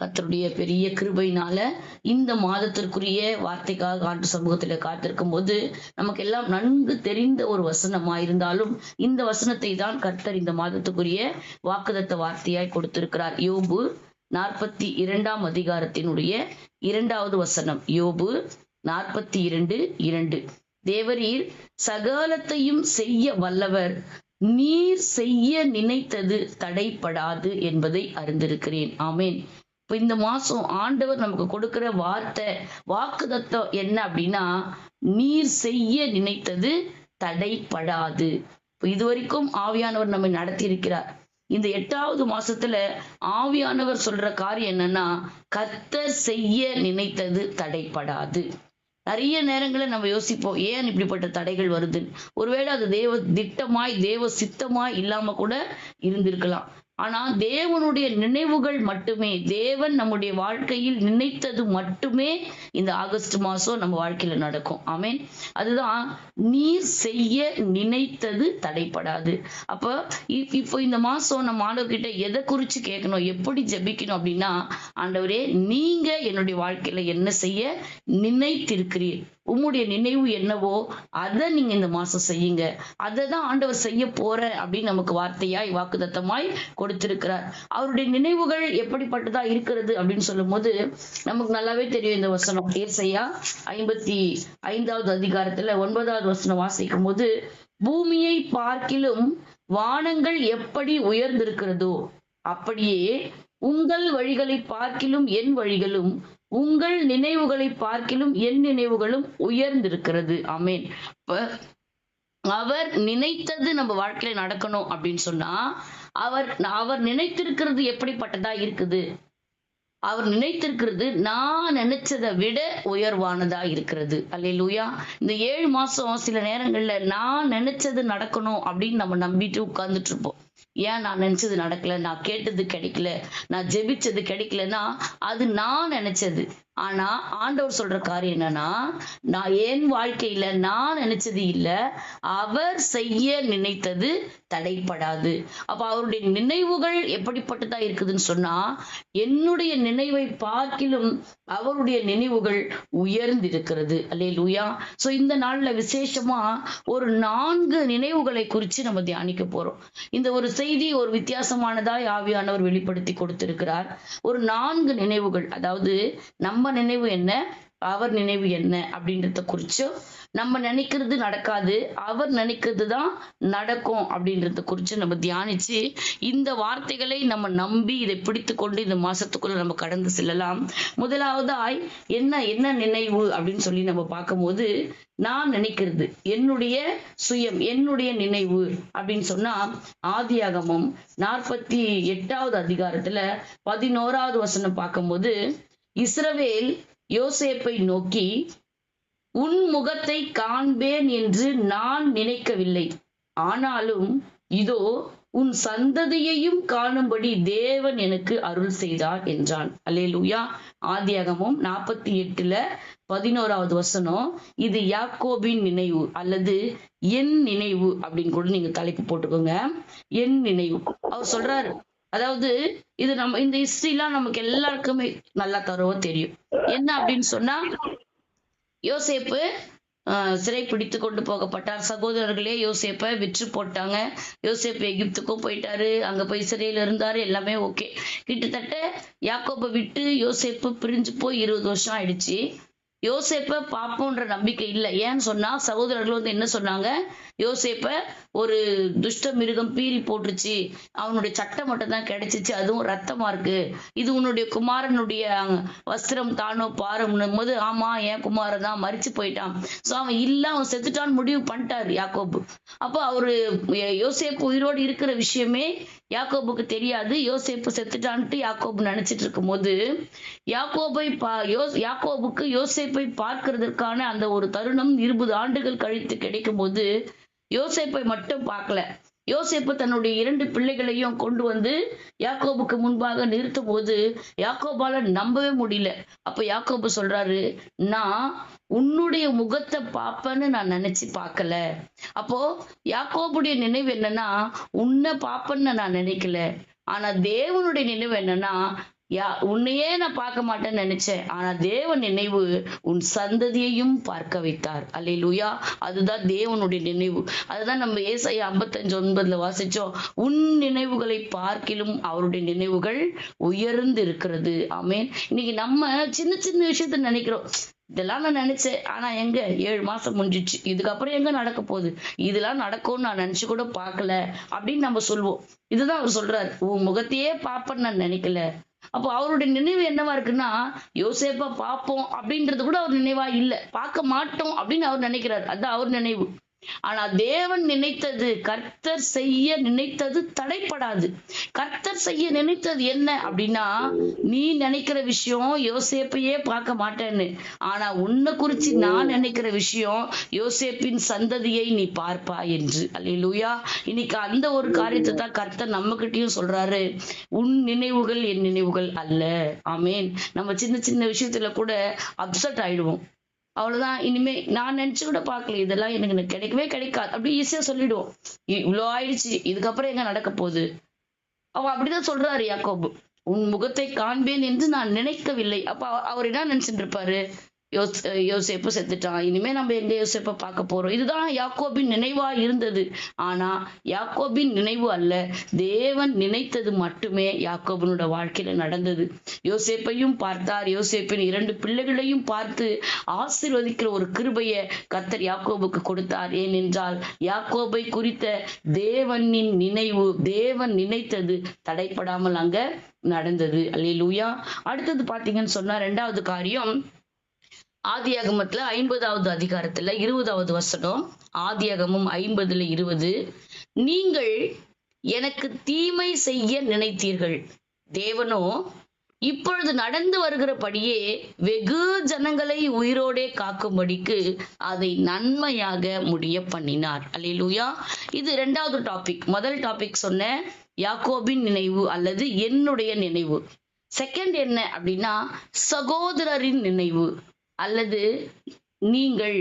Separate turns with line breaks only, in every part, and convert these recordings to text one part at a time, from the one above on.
கர்த்தருடைய பெரிய கிருபையினால இந்த மாதத்திற்குரிய வார்த்தைக்காக ஆண்டு சமூகத்துல காத்திருக்கும் போது நமக்கு எல்லாம் நன்கு தெரிந்த ஒரு வசனமாயிருந்தாலும் இந்த வசனத்தை தான் கர்த்தர் இந்த மாதத்துக்குரிய வாக்குதத்த வார்த்தையாய் கொடுத்திருக்கிறார். யோபு 42 அதிகாரத்தினுடைய 2வது வசனம். யோபு 42:2. தேவரீர் சகலத்தையும் செய்ய வல்லவர், நீர் செய்ய நினைத்தது தடைப்படாது என்பதை அறிந்திருக்கிறேன். ஆமேன். இப்ப இந்த மாசம் ஆண்டவர் நமக்கு கொடுக்கிற வாக்குதத்தம் என்ன அப்படின்னா, நீர் செய்ய நினைத்தது தடைப்படாது. இதுவரைக்கும் ஆவியானவர் நம்மை நடத்தி இருக்கிறார். இந்த 8வது மாசத்துல ஆவியானவர் சொல்ற காரியம் என்னன்னா, கர்த்தர் செய்ய நினைத்தது தடைப்படாது. நிறைய நேரங்களில் நம்ம யோசிப்போம், ஏன் இப்படிப்பட்ட தடைகள் வருது? ஒருவேளை அது தேவ திட்டமாய் தேவ சித்தமாய் இல்லாம கூட இருந்திருக்கலாம். ஆனா தேவனுடைய நினைவுகள் மட்டுமே, தேவன் நம்முடைய வாழ்க்கையில் நினைத்தது மட்டுமே இந்த ஆகஸ்ட் மாசம் நம்ம வாழ்க்கையில நடக்கும். ஆமேன். அதுதான் நீர் செய்ய நினைத்தது தடைப்படாது. அப்ப இப்போ இந்த மாசம் நம்ம ஆண்டவர்கிட்ட எதை குறிச்சு கேட்கணும், எப்படி ஜெபிக்கணும் அப்படின்னா, ஆண்டவரே நீங்க என்னுடைய வாழ்க்கையில என்ன செய்ய நினைத்திருக்கிறீர், உம்முடைய நினைவு என்னவோ அதை நீங்க இந்த மாசம் செய்யுங்க. அதை தான் ஆண்டவர் செய்ய போற அப்படின்னு நமக்கு வார்த்தையாய் வாக்குதத்தமாய் கொடுத்திருக்கிறார். அவருடைய நினைவுகள் எப்படிப்பட்டதா இருக்கிறது அப்படின்னு சொல்லும் போது நமக்கு நல்லாவே தெரியும். இந்த வசனம் ஏசாயா 55வது அதிகாரத்துல 9வது வசனம் வாசிக்கும் போது, பூமியை பார்க்கிலும் வானங்கள் எப்படி உயர்ந்திருக்கிறதோ அப்படியே உங்கள் வழிகளை பார்க்கிலும் என் வழிகளும், உங்கள் நினைவுகளை பார்க்கிலும் என் நினைவுகளும் உயர்ந்திருக்கிறது. ஆமேன். அவர் நினைத்தது நம்ம வாழ்க்கையில நடக்கணும் அப்படின்னு சொன்னா, அவர் நினைத்திருக்கிறது எப்படிப்பட்டதா இருக்குது? அவர் நினைத்திருக்கிறது நான் நினைச்சதை விட உயர்வானதா இருக்கிறது. அல்லேலூயா. இந்த 7 மாசம் சில நேரங்கள்ல நான் நினைச்சது நடக்கணும் அப்படின்னு நம்ம நம்பிட்டு உட்கார்ந்துட்டு இருப்போம். ஏன் நான் நினைச்சது நடக்கல, நான் கேட்டது கிடைக்கல, நான் ஜெபிச்சது கிடைக்கலன்னா அது நான் நினைச்சது. ஆனா ஆண்டவர் சொல்ற காரியம் என்னன்னா, நான் என் வாழ்க்கையில நான் நினைச்சது இல்ல, அவர் செய்ய நினைத்தது தடைப்படாது. அப்ப அவருடைய நினைவுகள் எப்படிப்பட்டதா இருக்குதுன்னு சொன்னா, என்னுடைய நினைவை பார்க்கிலும் அவருடைய நினைவுகள் உயர்ந்திருக்கிறது. அல்லேலூயா. சோ இந்த நாள்ல விசேஷமா ஒரு 4 நினைவுகளை குறித்து நம்ம தியானிக்க போறோம். இந்த ஒரு செய்தி ஒரு வித்தியாசமானதாய் ஆவியானவர் வெளிப்படுத்தி கொடுத்திருக்கிறார். ஒரு 4 நினைவுகள், அதாவது நம்ம நினைவு என்ன, அவர் நினைவு என்ன அப்படின்றத குறிச்சு, நம்ம நினைக்கிறது நடக்காது, அவர் நினைக்கிறது தான் நடக்கும் அப்படின்றத குறிச்சு நம்ம தியானிச்சு இந்த வார்த்தைகளை நம்ம நம்பி இதை பிடித்து கொண்டு இந்த மாசத்துக்குள்ள நம்ம கடந்து செல்லலாம். முதலாவதாய் என்ன நினைவு அப்படின்னு சொல்லி நம்ம பார்க்கும்போது, நான் நினைக்கிறது என்னுடைய சுயம், என்னுடைய நினைவு அப்படின்னு சொன்னா, ஆதியாகமம் 48வது அதிகாரத்துல 11வது வசனம் பார்க்கும்போது, இஸ்ரவேல் யோசேப்பை நோக்கி, உன் முகத்தை காண்பேன் என்று நான் நினைக்கவில்லை, ஆனாலும் இதோ உன் சந்ததியையும் காணும்படி தேவன் எனக்கு அருள் செய்தார் என்றான். அல்லேலூயா. ஆதியாகமம் 48ல 11வது வசனம். இது யாக்கோபின் நினைவு அல்லது என் நினைவு அப்படின்னு கூட நீங்க தலைப்பு போட்டுக்கோங்க. என் நினைவு. அவர் சொல்றாரு, அதாவது இது நம்ம இந்த ஹிஸ்டரிலாம் நமக்கு எல்லாருக்குமே நல்லா தரவா தெரியும். என்ன அப்படின்னு சொன்னா, யோசேப்பு சிறை பிடித்து கொண்டு போகப்பட்டார். சகோதரர்களே யோசேப்பை விற்று போட்டாங்க. யோசேப்பு எகிப்துக்கும் போயிட்டாரு, அங்க போய் சிறையில இருந்தாரு, எல்லாமே ஓகே. கிட்டத்தட்ட யாக்கோபை விட்டு யோசேப்பு பிரிஞ்சு போய் 20 வருஷம் ஆயிடுச்சு. யோசேப்பை பாப்போன்ற நம்பிக்கை இல்லை. ஏன்னு சொன்னா, சகோதரர்கள் வந்து என்ன சொன்னாங்க, யோசேப்ப ஒரு துஷ்ட மிருகம் பீறி போட்டுருச்சு, அவனுடைய சட்டை மட்டும் தான் கிடைச்சிச்சு, அதுவும் ரத்தமா இருக்கு, இது உன்னுடைய குமாரனுடைய வஸ்திரம் தானோ பாரும்னும் போது, ஆமா என் குமாரன் தான் மரிச்சு போயிட்டான். சோ அவன் இல்ல, அவன் செத்துட்டான்னு முடிவு பண்ணிட்டாரு யாக்கோபு. அப்போ அவரு யோசேப்பு உயிரோடு இருக்கிற விஷயமே யாக்கோபுக்கு தெரியாது. யோசேப்பு செத்துட்டான்ட்டு யாக்கோபு நினைச்சிட்டு இருக்கும் போது, யாக்கோபுக்கு யோசேப்பை பார்க்கிறதுக்கான அந்த ஒரு தருணம் 20 ஆண்டுகள் கழித்து கிடைக்கும் போது, யோசேப்பை மட்டும் பார்க்கல, யோசேப்பு தன்னுடைய 2 பிள்ளைகளையும் கொண்டு வந்து யாக்கோபுக்கு முன்பாக நிறுத்தும் போது யாக்கோபால நம்பவே முடியல. அப்ப யாக்கோபு சொல்றாரு, நான் உன்னுடைய முகத்தை பாப்பன்னு நான் நினைச்சு பார்க்கல. அப்போ யாக்கோபுடைய நினைவு என்னன்னா, உன்னை பாப்பன்னு நான் நினைக்கல. ஆனா தேவனுடைய நினைவு என்னன்னா, உன்னையே நான் பார்க்க மாட்டேன்னு நினைச்சேன், ஆனா தேவன் நினைவு உன் சந்ததியையும் பார்க்க வைத்தார். அல்லேலூயா. அதுதான் தேவனுடைய நினைவு. அதுதான் நம்ம ஏசாயா 55:9 வாசிச்சோம். உன் நினைவுகளை பார்க்கிலும் அவருடைய நினைவுகள் உயர்ந்து இருக்கிறது. ஆமென். இன்னைக்கு நம்ம சின்ன சின்ன விஷயத்த நினைக்கிறோம், இதெல்லாம் நான் நினைச்சேன், ஆனா எங்க 7 மாசம் முடிஞ்சிச்சு, இதுக்கப்புறம் எங்க நடக்க போகுது, இதெல்லாம் நடக்கும்னு நான் நினைச்சு கூட பார்க்கல அப்படின்னு நம்ம சொல்லுவோம். இதுதான் அவர் சொல்றாரு, உன் முகத்தையே பார்ப்பேன்னு நான் நினைக்கல. அப்போ அவருடைய நினைவு என்னவா இருக்குன்னா, யோசேப்பா பார்ப்போம் அப்படின்றது கூட அவர் நினைவா இல்ல, பார்க்க மாட்டோம் அப்படின்னு அவர் நினைக்கிறார். அதான் அவர் நினைவு. ஆனா தேவன் நினைத்தது, கர்த்தர் செய்ய நினைத்தது தடைப்படாது. கர்த்தர் செய்ய நினைத்தது என்ன அப்படின்னா, நீ நினைக்கிற விஷயம் யோசேப்பையே பார்க்க மாட்டேன்னு, ஆனா உன்னை குறிச்சு நான் நினைக்கிற விஷயம் யோசேப்பின் சந்ததியை நீ பார்ப்பா என்று. அல்லேலூயா. இன்னைக்கு அந்த ஒரு காரியத்தை தான் கர்த்தர் நம்ம கிட்டயும் சொல்றாரு, உன் நினைவுகள் என் நினைவுகள் அல்ல. ஆமேன். நம்ம சின்ன சின்ன விஷயத்துல கூட அப்செட் ஆயிடுவோம். அவ்வளவுதான், இனிமே நான் நினைச்சு கூட பார்க்கல, இதெல்லாம் எனக்கு கிடைக்கவே கிடைக்காது அப்படி ஈஸியா சொல்லிடுவோம். இவ்வளவு ஆயிடுச்சு, இதுக்கப்புறம் எங்க நடக்க போகுது. அவன் அப்படிதான் சொல்றாரு யாக்கோபு, உன் முகத்தை காண்பேன் என்று நான் நினைக்கவில்லை. அப்ப அவர் என்ன நினைச்சிட்டு இருப்பாரு, யோசேப்பு செத்துட்டான், இனிமே நம்ம எங்க யோசேப்பை பார்க்க போறோம். இதுதான் யாக்கோபின் நினைவா இருந்தது. ஆனா யாக்கோபின் நினைவு அல்ல, தேவன் நினைத்தது மட்டுமே யாக்கோபினோட வாழ்க்கையில நடந்தது. யோசேப்பையும் பார்த்தார், யோசேப்பின் 2 பிள்ளைகளையும் பார்த்து ஆசீர்வதிக்கிற ஒரு கிருபையை கர்த்தர் யாக்கோபுக்கு கொடுத்தார். ஏனென்றால் யாக்கோபை குறித்த தேவனின் நினைவு, தேவன் நினைத்தது தடைப்படாமல் அங்க நடந்தது. அல்லேலூயா. அடுத்தது பாத்தீங்கன்னு சொன்னா 2வது காரியம், ஆதியாகமத்துல 50வது அதிகாரத்துல 20வது வசனம். ஆதியாகமம் 50:20, நீங்கள் எனக்கு தீமை செய்ய நினைத்தீர்கள், தேவனோ இப்பொழுது நடந்து வருகிறபடியே வெகு ஜனங்களை உயிரோடே காக்கும்படிக்கு அதை நன்மையாக முடிய பண்ணினார். அல்லேலூயா. இது 2வது டாபிக். முதல் டாபிக் சொன்ன யாக்கோபின் நினைவு அல்லது என்னுடைய நினைவு. செகண்ட் என்ன அப்படின்னா, சகோதரரின் நினைவு அல்லது நீங்கள்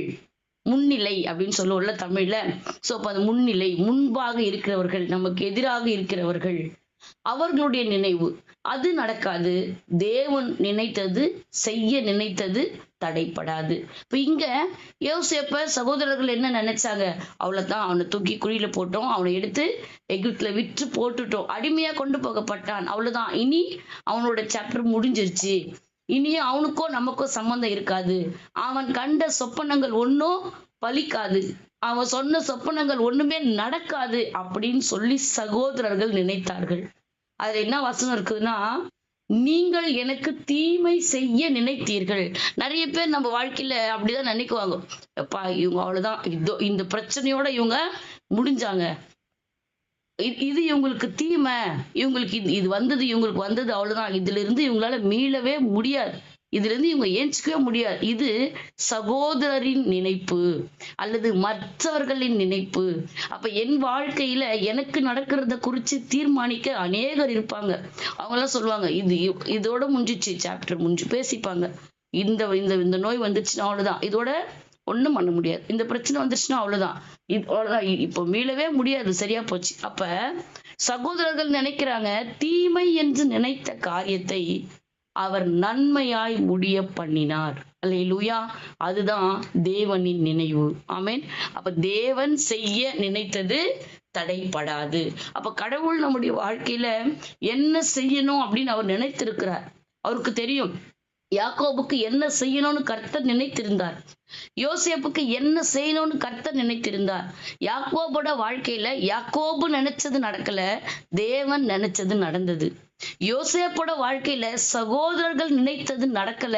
முன்னிலை அப்படின்னு சொல்லுவோம்ல தமிழ்ல. சோ அப்ப அது முன்னிலை, முன்பாக இருக்கிறவர்கள், நமக்கு எதிராக இருக்கிறவர்கள், அவர்களுடைய நினைவு. அது நடக்காது. தேவன் நினைத்தது, செய்ய நினைத்தது தடைப்படாது. இப்ப இங்க யோசேப்ப சகோதரர்கள் என்ன நினைச்சாங்க, அவ்வளவுதான், அவனை தூக்கி குழியில போட்டோம், அவனை எடுத்து எகிப்துல விற்று போட்டுட்டோம், அடிமையா கொண்டு போகப்பட்டான், அவ்வளவுதான், இனி அவனோட சாப்டர் முடிஞ்சிருச்சு, இனியும் அவனுக்கோ நமக்கோ சம்பந்தம் இருக்காது, அவன் கண்ட சொப்பனங்கள் ஒன்னும் பலிக்காது, அவன் சொன்ன சொப்பனங்கள் ஒண்ணுமே நடக்காது அப்படின்னு சொல்லி சகோதரர்கள் நினைத்தார்கள். அதுல என்ன வசனம் இருக்குதுன்னா, நீங்கள் எனக்கு தீமை செய்ய நினைத்தீர்கள். நிறைய பேர் நம்ம வாழ்க்கையில அப்படிதான் நினைக்குவாங்க, எப்பா இவங்க அவ்வளவுதான், இந்த பிரச்சனையோட இவங்க முடிஞ்சாங்க, இது இவங்களுக்கு தீமை, இவங்களுக்கு இது வந்தது, இவங்களுக்கு வந்தது, அவ்வளவுதான், இதுல இருந்து இவங்களால மீளவே முடியாது, இதுல இருந்து இவங்க ஏஞ்சிக்கவே முடியாது. இது சகோதரரின் நினைப்பு அல்லது மற்றவர்களின் நினைப்பு. அப்ப என் வாழ்க்கையில எனக்கு நடக்கிறத குறிச்சு தீர்மானிக்க அநேகர் இருப்பாங்க. அவங்க எல்லாம் சொல்லுவாங்க, இதோட முடிஞ்சிச்சு, சாப்டர் முடிஞ்சு பேசிப்பாங்க, இந்த இந்த இந்த நோய் வந்துச்சுன்னா அவ்வளவுதான், இதோட ஒண்ணும் பண்ண முடியாது, இந்த பிரச்சனை வந்துச்சுன்னா அவ்வளவுதான், அவ்வளவுதான், இப்போ மீளவே முடியாது, சரியா போச்சு. அப்ப சகோதரர்கள் நினைக்கிறாங்க, தீமை என்று நினைத்த காரியத்தை அவர் நன்மையாய் முடிய பண்ணினார். அல்லேலூயா. அதுதான் தேவனின் நினைவு. ஆமென். அப்ப தேவன் செய்ய நினைத்தது தடைப்படாது. அப்ப கடவுள் நம்முடைய வாழ்க்கையில என்ன செய்யணும் அப்படின்னு அவர் நினைத்திருக்கிறார். அவருக்கு தெரியும் யாக்கோபுக்கு என்ன செய்யணும்னு கர்த்தர் நினைத்திருந்தார், யோசேப்புக்கு என்ன செய்யணும்னு கர்த்தர் நினைத்திருந்தார். யாக்கோபோட வாழ்க்கையில யாக்கோபு நினைச்சது நடக்கல, தேவன் நினைச்சது நடந்தது. யோசேப்போட வாழ்க்கையில சகோதரர்கள் நினைத்தது நடக்கல,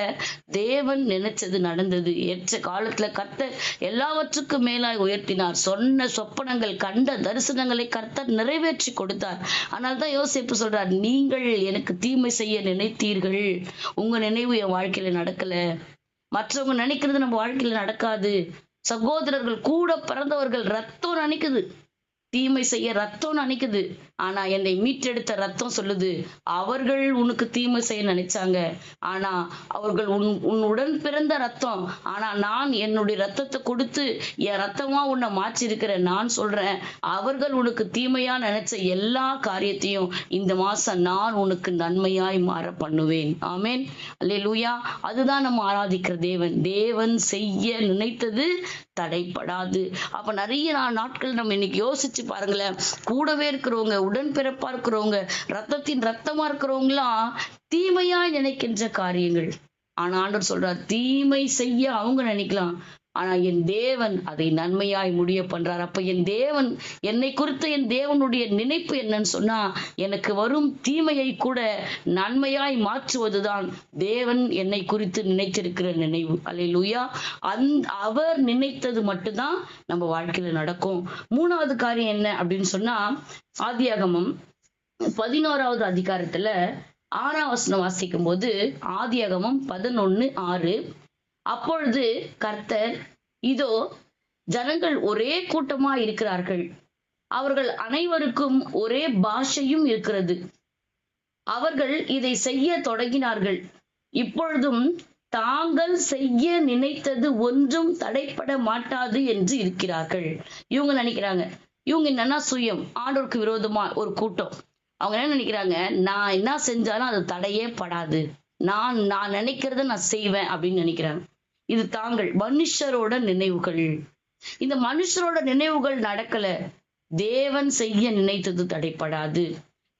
தேவன் நினைச்சது நடந்தது. ஏற்ற காலத்துல கர்த்தர் எல்லாவற்றுக்கும் மேலாய் உயர்த்தினார். சொன்ன சொப்பனங்கள், கண்ட தரிசனங்களை கர்த்தர் நிறைவேற்றி கொடுத்தார். ஆனால் தான் யோசேப்பு சொல்றார், நீங்கள் எனக்கு தீமை செய்ய நினைத்தீர்கள், உங்க நினைவு என் வாழ்க்கையில நடக்கல, மற்றவங்க நினைக்கிறது நம்ம வாழ்க்கையில நடக்காது. சகோதரர்கள், கூட பிறந்தவர்கள், ரத்தம் நினைக்குது, தீமை செய்ய ரத்தம் நினைக்குது. ஆனா என்னை மீட்டெடுத்த ரத்தம் சொல்லுது, அவர்கள் உனக்கு தீமை செய்ய நினைச்சாங்க. ஆனா அவர்கள் உன் உடன் பிறந்த ரத்தம். ஆனா நான் என்னுடைய ரத்தத்தை கொடுத்து என் ரத்தமா உன்னை மாற்றி இருக்கிறேன். நான் சொல்றேன், அவர்கள் உனக்கு தீமையா நினைச்ச எல்லா காரியத்தையும் இந்த மாசம் நான் உனக்கு நன்மையாய் மாற பண்ணுவேன். ஆமேன், அல்லேலூயா. அதுதான் நம்ம ஆராதிக்கிற தேவன். தேவன் செய்ய நினைத்தது தடைப்படாது. அப்ப நிறைய நாட்கள் நம்ம இன்னைக்கு யோசிச்சு பாருங்களேன். கூடவே இருக்கிறவங்க, உடன்பிறப்பா இருக்கிறவங்க, ரத்தத்தின் ரத்தமா இருக்கிறவங்களாம் தீமையா நினைக்கின்ற காரியங்கள். ஆனா ஆண்டவர் சொல்றார், தீமை செய்ய அவங்க நினைக்கலாம், ஆனா என் தேவன் அதை நன்மையாய் முடிய பண்றார். அப்ப என் தேவன், என்னை குறித்து என் தேவனுடைய நினைப்பு என்னன்னு சொன்னா, எனக்கு வரும் தீமையை கூட நன்மையாய் மாற்றுவதுதான் தேவன் என்னை குறித்து நினைத்திருக்கிற நினைவு. அல்லேலூயா. அவர் நினைத்தது மட்டும்தான் நம்ம வாழ்க்கையில நடக்கும். மூணாவது காரியம் என்ன அப்படின்னு சொன்னா, ஆதியாகமம் 11வது அதிகாரத்துல 6ஆம் வசனம் வாசிக்கும் போது, ஆதியாகமம் 11:6, அப்பொழுது கர்த்தர், இதோ ஜனங்கள் ஒரே கூட்டமா இருக்கிறார்கள், அவர்கள் அனைவருக்கும் ஒரே பாஷையும் இருக்கிறது, அவர்கள் இதை செய்ய தொடங்கினார்கள், இப்பொழுதும் தாங்கள் செய்ய நினைத்தது ஒன்றும் தடைப்பட மாட்டாது என்று இருக்கிறார்கள். இவங்க நினைக்கிறாங்க, இவங்க என்னன்னா சுயம், ஆண்டவருக்கு விரோதமா ஒரு கூட்டம். அவங்க என்ன நினைக்கிறாங்க, நான் என்ன செஞ்சாலும் அது தடையே படாது, நான் நினைக்கிறத நான் செய்வேன் அப்படின்னு நினைக்கிறாங்க. இது தாங்கள் மனுஷரோட நினைவுகள். இந்த மனுஷரோட நினைவுகள் நடக்கல, தேவன் செய்ய நினைத்தது தடைப்படாது.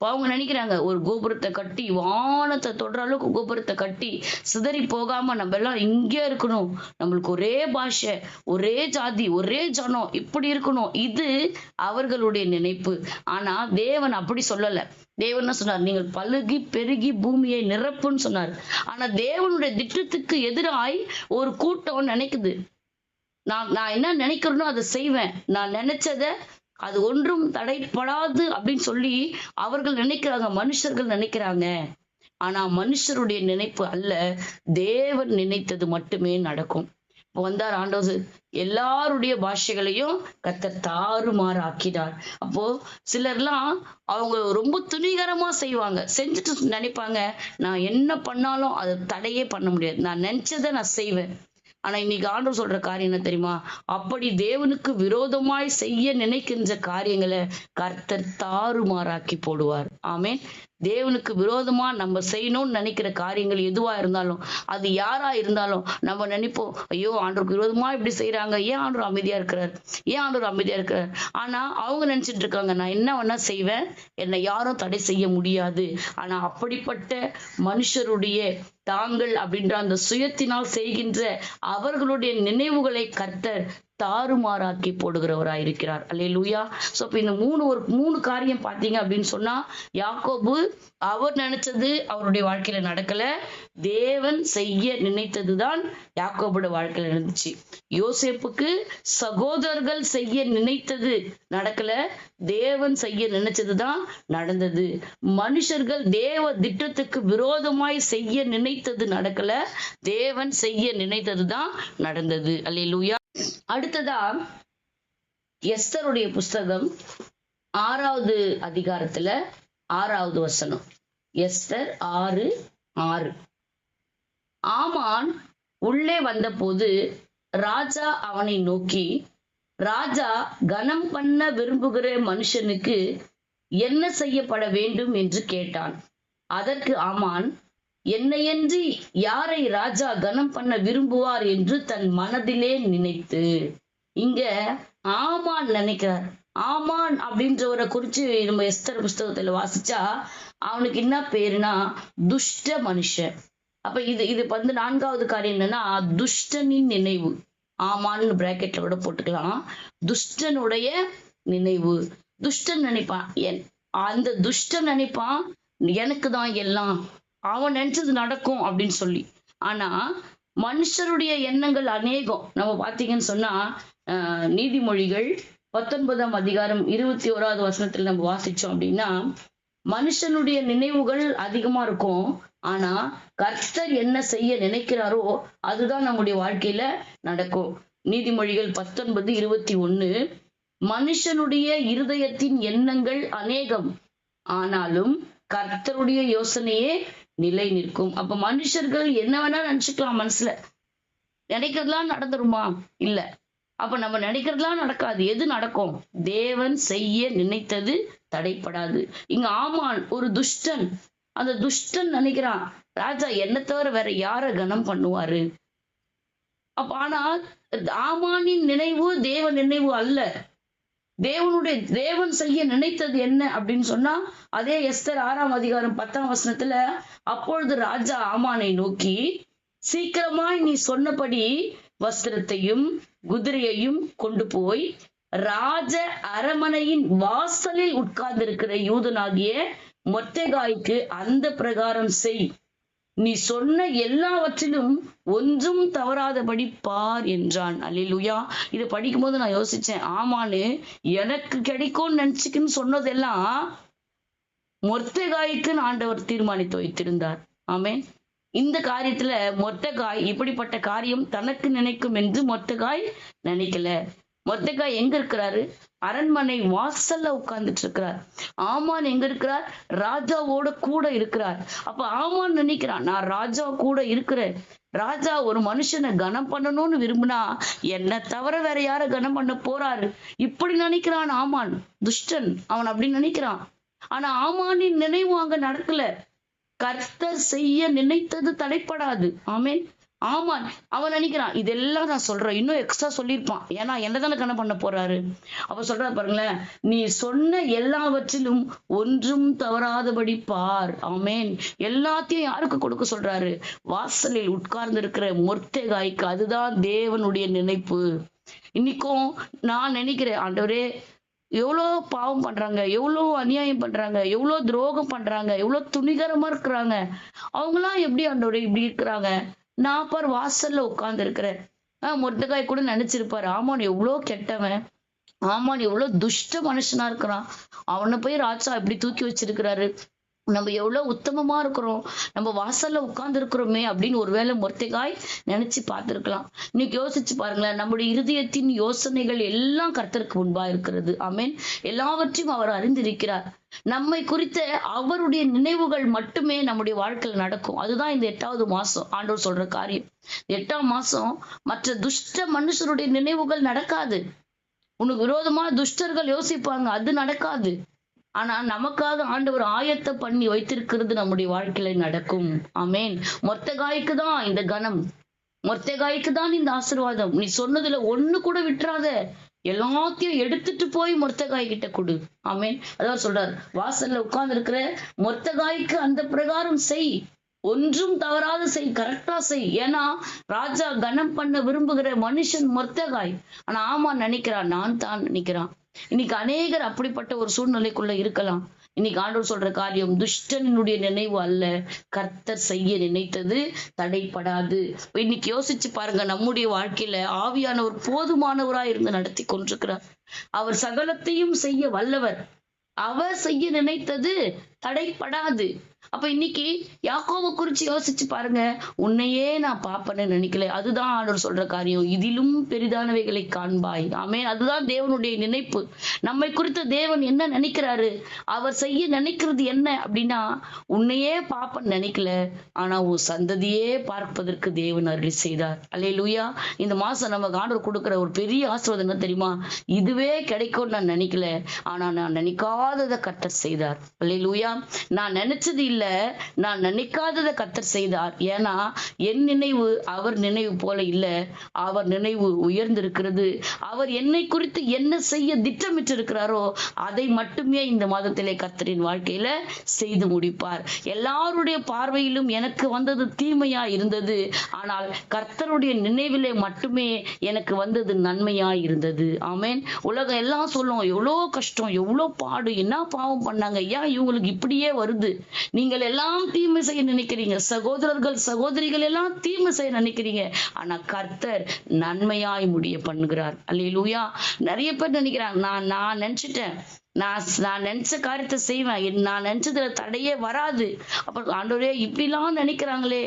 அவங்க நினைக்கிறாங்க, ஒரு கோபுரத்தை கட்டி வானத்தை தொடர அளவுக்கு கோபுரத்தை கட்டி சிதறி போகாம நம்ம எல்லாம் இங்கே இருக்கணும், நம்மளுக்கு ஒரே பாஷை, ஒரே ஜாதி, ஒரே ஜனம், இப்படி இருக்கணும். இது அவர்களுடைய நினைப்பு. ஆனா தேவன் அப்படி சொல்லல. தேவன் என்ன சொன்னார், நீங்கள் பலுகி பெருகி பூமியை நிரப்புன்னு சொன்னார். ஆனா தேவனுடைய திட்டத்துக்கு எதிராய் ஒரு கூட்டம் நினைக்குது, நான் என்ன நினைக்கிறேனோ அதை செய்வேன், நான் நினைச்சத அது ஒன்றும் தடைப்படாது அப்படின்னு சொல்லி அவர்கள் நினைக்கிறாங்க, மனுஷர்கள் நினைக்கிறாங்க. ஆனா மனுஷருடைய நினைப்பு அல்ல, தேவன் நினைத்தது மட்டுமே நடக்கும். வந்தார் ஆண்டவர், எல்லாருடைய பாஷைகளையும் கர்த்தர் தாறுமாறு ஆக்கினார். அப்போ சிலர்லாம் அவங்க ரொம்ப துணிகரமா செய்வாங்க, செஞ்சுட்டு நினைப்பாங்க, நான் என்ன பண்ணாலும் அதை தடையே பண்ண முடியாது, நான் நினைச்சதை நான் செய்வேன். ஆனா இன்னைக்கு ஆண்டவர் சொல்ற காரியம் என்ன தெரியுமா, அப்படி தேவனுக்கு விரோதமாய் செய்ய நினைக்கின்ற காரியங்களை கர்த்தர் தாறுமாறாக்கி போடுவார். ஆமேன். தேவனுக்கு விரோதமா நம்ம செய்யணும்னு நினைக்கிற காரியங்கள் எதுவா இருந்தாலும், அது யாரா இருந்தாலும், நம்ம நினைப்போம், ஐயோ ஆண்டவருக்கு விரோதமா இப்படி செய்யறாங்க, ஏன் ஆண்டவர் அமைதியா இருக்கிறார், ஏன் ஆண்டவர் அமைதியா இருக்கிறார். ஆனா அவங்க நினைச்சிட்டு இருக்காங்க, நான் என்ன வேணா செய்வேன், என்னை யாரும் தடை செய்ய முடியாது. ஆனா அப்படிப்பட்ட மனுஷருடைய தாங்கள் அப்படின்ற அந்த சுயத்தினால் செய்கின்ற அவர்களுடைய நினைவுகளை கர்த்தர் தாறுமாறாக்கி போடுகிறவராயிருக்கிறார். அல்லேலூயா. சோ இப்ப இந்த மூணு காரியம் பாத்தீங்க அப்படின்னு சொன்னா, யாக்கோபு அவர் நினைச்சது அவருடைய வாழ்க்கையில நடக்கல, தேவன் செய்ய நினைத்ததுதான் யாக்கோபோட வாழ்க்கையில நடந்துச்சு. யோசேப்புக்கு சகோதரர்கள் செய்ய நினைத்தது நடக்கல, தேவன் செய்ய நினைச்சதுதான் நடந்தது. மனுஷர்கள் தேவ திட்டத்துக்கு விரோதமாய் செய்ய நினைத்தது நடக்கல, தேவன் செய்ய நினைத்ததுதான் நடந்தது. அல்லேலூயா. அடுத்ததா எஸ்தருடைய புஸ்தகம் 6வது அதிகாரத்துல 6வது வசனம். எஸ்தர் 6:6. ஆமான் உள்ளே வந்தபோது ராஜா அவனை நோக்கி, ராஜா கனம் பண்ண விரும்புகிற மனுஷனுக்கு என்ன செய்யப்பட வேண்டும் என்று கேட்டான். அதற்கு ஆமான், என்னையன்றி யாரை ராஜா கனம் பண்ண விரும்புவார் என்று தன் மனதிலே நினைத்து. இங்க ஆமான் நினைக்கிறார். ஆமான் அப்படின்றவரை குறிச்சு நம்ம எஸ்தர் புஸ்தகத்துல வாசிச்சா அவனுக்கு என்ன பேருனா துஷ்ட மனுஷன். அப்ப இது 4வது காரியம் என்னன்னா, துஷ்டனின் நினைவு. ஆமான்னு பிராக்கெட்ல கூட போட்டுக்கலாம். துஷ்டனுடைய நினைவு. துஷ்டன் நினைப்பான், அந்த துஷ்டன் நினைப்பான் எனக்கு தான் எல்லாம், அவன் நினைச்சது நடக்கும் அப்படின்னு சொல்லி. ஆனா மனுஷருடைய எண்ணங்கள் அநேகம். நம்ம பாத்தீங்கன்னு சொன்னா நீதிமொழிகள் 19ஆம் அதிகாரம் 21வது வசனத்துல நம்ம வாசிச்சோம் அப்படின்னா, மனுஷனுடைய நினைவுகள் அதிகமா இருக்கும், ஆனா கர்த்தர் என்ன செய்ய நினைக்கிறாரோ அதுதான் நம்முடைய வாழ்க்கையில நடக்கும். நீதிமொழிகள் 19:21, மனுஷனுடைய இருதயத்தின் எண்ணங்கள் அநேகம், ஆனாலும் கர்த்தருடைய யோசனையே நிலை நிற்கும். அப்ப மனுஷர்கள் என்ன வேணா நினைச்சுக்கலாம், மனசுல நினைக்கிறதுலாம் நடந்துருமா? இல்ல. அப்ப நம்ம நினைக்கிறதுலாம் நடக்காது. எது நடக்கும்? தேவன் செய்ய நினைத்தது தடைப்படாது. இங்க ஆமான் ஒரு துஷ்டன். அந்த துஷ்டன் நினைக்கிறான், ராஜா என்ன தவிர வேற யார கனம் பண்ணுவாரு? அப்ப ஆனா ஆமானின் நினைவு தேவ நினைவு அல்ல. தேவன் செய்ய நினைத்தது என்ன அப்படின்னு சொன்னா, அதே எஸ்தர் 6ஆம் அதிகாரம் 10ஆம் வசனத்துல, அப்பொழுது ராஜா ஆமானை நோக்கி, சீக்கிரமாய் நீ சொன்னபடி வஸ்திரத்தையும் குதிரையையும் கொண்டு போய் ராஜ அரமனையின் வாசலில் உட்கார்ந்திருக்கிற யூதனாகிய மொர்தெகாய்க்கு அந்த பிரகாரம் செய். நீ சொன்ன எல்லாவற்றிலும் ஒன்றும் தவறாதபடி பார் என்றான். அல்லேலூயா. இதை படிக்கும்போது நான் யோசிச்சேன், ஆமான்னு எனக்கு கிடைக்கும்னு நினைச்சுக்குன்னு சொன்னதெல்லாம் மொர்தெகாய்க்கு ஆண்டவர் தீர்மானித்து வைத்திருந்தார். ஆமென். இந்த காரியத்துல மொர்தெகாய் இப்படிப்பட்ட காரியம் தனக்கு நினைக்கும் என்று மொர்தெகாய் நினைக்கல. மொர்தெகாய் எங்க இருக்கிறாரு? அரண்மனை வாசல்ல உட்கார்ந்துட்டு இருக்கிறார். ஆமான் எங்க இருக்கிறார்? ராஜாவோட கூட இருக்கிறார். அப்ப ஆமான் நினைக்கிறான், நான் ராஜா கூட இருக்கிறேன். ராஜா ஒரு மனுஷனை கனம் பண்ணணும்னு விரும்பினா என்ன தவிர வேற யார கனம் பண்ண போறாரு? இப்படி நினைக்கிறான் ஆமான். துஷ்டன் அவன் அப்படி நினைக்கிறான். ஆனா ஆமானின் நினைவு அங்க நடக்கல. கர்த்தர் செய்ய நினைத்தது தடைப்படாது. ஆமென். ஆமான் அவன் நினைக்கிறான், இதெல்லாம் நான் சொல்றேன், இன்னும் எக்ஸ்ட்ரா சொல்லியிருப்பான், ஏன்னா என்னதானே கணக்கு பண்ண போறாரு. அப்ப சொல்ற பாருங்களேன், நீ சொன்ன எல்லாவற்றிலும் ஒன்றும் தவறாதபடி பார். ஆமென். எல்லாத்தையும் யாருக்கு கொடுக்க சொல்றாரு? வாசலில் உட்கார்ந்து இருக்கிற மொர்தெகாய்க்கு. அதுதான் தேவனுடைய நினைப்பு. இன்னைக்கும் நான் நினைக்கிறேன், ஆண்டவரே எவ்வளோ பாவம் பண்றாங்க, எவ்வளோ அநியாயம் பண்றாங்க, எவ்வளோ துரோகம் பண்றாங்க, எவ்வளவு துணிகரமா இருக்கிறாங்க. அவங்களாம் எப்படி ஆண்டவரே இப்படி இருக்கிறாங்க? நான் பார் வாசல்ல உட்கார்ந்து இருக்கிறேன். மொர்தெகாய் கூட நினைச்சிருப்பாரு, ஆமான் எவ்வளோ கெட்டவன், ஆமான் எவ்வளவு துஷ்ட மனுஷனா இருக்கிறான், அவனை போய் ராஜா எப்படி தூக்கி வச்சிருக்கிறாரு, நம்ம எவ்வளவு உத்தமமா இருக்கிறோம், நம்ம வாசல்ல உட்கார்ந்து இருக்கிறோமே அப்படின்னு ஒருவேளை மொர்தெகாய் நினைச்சு பார்த்திருக்கலாம். இன்னைக்கு யோசிச்சு பாருங்களேன், நம்முடைய இருதயத்தின் யோசனைகள் எல்லாம் கர்த்தருக்கு முன்பா இருக்கிறது. ஆமென். எல்லாவற்றையும் அவர் அறிந்திருக்கிறார். நம்மை குறித்த அவருடைய நினைவுகள் மட்டுமே நம்முடைய வாழ்க்கையில் நடக்கும். அதுதான் இந்த 8வது மாசம் ஆண்டவர் சொல்ற காரியம். 8ஆம் மாசம் மற்ற துஷ்ட மனுஷருடைய நினைவுகள் நடக்காது. உனக்கு விரோதமா துஷ்டர்கள் யோசிப்பாங்க, அது நடக்காது. ஆனா நமக்காக ஆண்டவர் ஆயத்த பண்ணி வைத்திருக்கிறது நம்முடைய வாழ்க்கையில நடக்கும். ஆமென். மொர்தெகாய்க்கு தான் இந்த கணம், மொர்தெகாய்க்கு தான் இந்த ஆசீர்வாதம். நீ சொன்னதுல ஒண்ணு கூட விட்டுறாத, எல்லாத்தையும் எடுத்துட்டு போய் மொர்தெகாய் கிட்ட கொடு. ஆமென். அதான் சொல்றார், வாசல்ல உட்கார்ந்து இருக்கிற மொர்தெகாய்க்கு அந்த பிரகாரம் செய், ஒன்றும் தவறாத செய், கரெக்டா செய். ஏன்னா ராஜா கனம் பண்ண விரும்புகிற மனுஷன் மொர்தெகாய். ஆனா ஆமா நினைக்கிறான், நான் தான் நினைக்கிறான். இன்னைக்கு அநேகர் அப்படிப்பட்ட ஒரு சூழ்நிலைக்குள்ள இருக்கலாம். இன்னைக்கு ஆண்டவர் சொல்ற காரியம், துஷ்டனுடைய நினைவு அல்ல, கர்த்தர் செய்ய நினைத்தது தடைப்படாது. இன்னைக்கு யோசிச்சு பாருங்க, நம்முடைய வாழ்க்கையில ஆவியானவர் போதுமானவராய் இருந்து நடத்தி கொண்டிருக்கிறார். அவர் சகலத்தையும் செய்ய வல்லவர். அவர் செய்ய நினைத்தது தடைப்படாது. அப்ப இன்னைக்கு யாக்கோபை குறிச்சு யோசிச்சு பாருங்க, உன்னையே நான் பாப்பேன்னு நினைக்கல. அதுதான் ஆண்டவர் சொல்ற காரியம், இதிலும் பெரிதானவைகளை காண்பாய். ஆமென். அதுதான் தேவனுடைய நினைப்பு. நம்மை குறித்த தேவன் என்ன நினைக்கிறாரு? அவர் செய்ய நினைக்கிறது என்ன அப்படின்னா, உன்னையே பாப்பன்னு நினைக்கல, ஆனா உன் சந்ததியே பார்ப்பதற்கு தேவன் அருளி செய்தார். அல்லேலூயா. இந்த மாசம் நமக்கு ஆண்டவர் கொடுக்கிற ஒரு பெரிய ஆசீர்வாதம் என்ன தெரியுமா? இதுவே கிடைக்கும்னு நான் நினைக்கல, ஆனா நான் நினைக்காததை கர்த்தர் செய்தார். அல்லேலூயா. நான் நினைச்சது இல்ல, நான் நினைக்காததை கர்த்தர் செய்தார். ஏன்னா என் நினைவு அவர் நினைவு போல இல்ல, அவர் நினைவு உயர்ந்திருக்கிறது. அவர் என்னை குறித்து என்ன செய்ய திட்டமிட்டு இருக்கிறாரோ அதை மட்டுமே இந்த மாதத்திலே கர்த்தரின் வாழ்க்கையில செய்து முடிப்பார். எல்லாருடைய பார்வையிலும் எனக்கு வந்தது தீமையா இருந்தது, ஆனால் கர்த்தருடைய நினைவிலே மட்டுமே எனக்கு வந்தது நன்மையா இருந்தது. ஆமென். உலகம் எல்லாம் சொல்லும், எவ்வளோ கஷ்டம், எவ்வளோ பாடு, என்ன பாவம் பண்ணாங்க, ஏன் இவங்களுக்கு இப்படியே வருது, நீங்கள் எல்லாம் தீமை செய்ய நினைக்கிறீங்க, சகோதரர்கள் சகோதரிகள் எல்லாம் தீமை செய்ய நினைக்கிறீங்க, ஆனா கர்த்தர் நன்மையாய் முடிய பண்ணுகிறார். அல்லேலூயா. நிறைய பேர் நினைக்கிறாங்க, நான் நினைச்சிட்டேன், நான் நினைச்ச காரியத்தை செய்வேன், நான் நினைச்சதுல தடையே வராது. அப்ப ஆண்டவரே இப்படிலாம் நினைக்கிறாங்களே,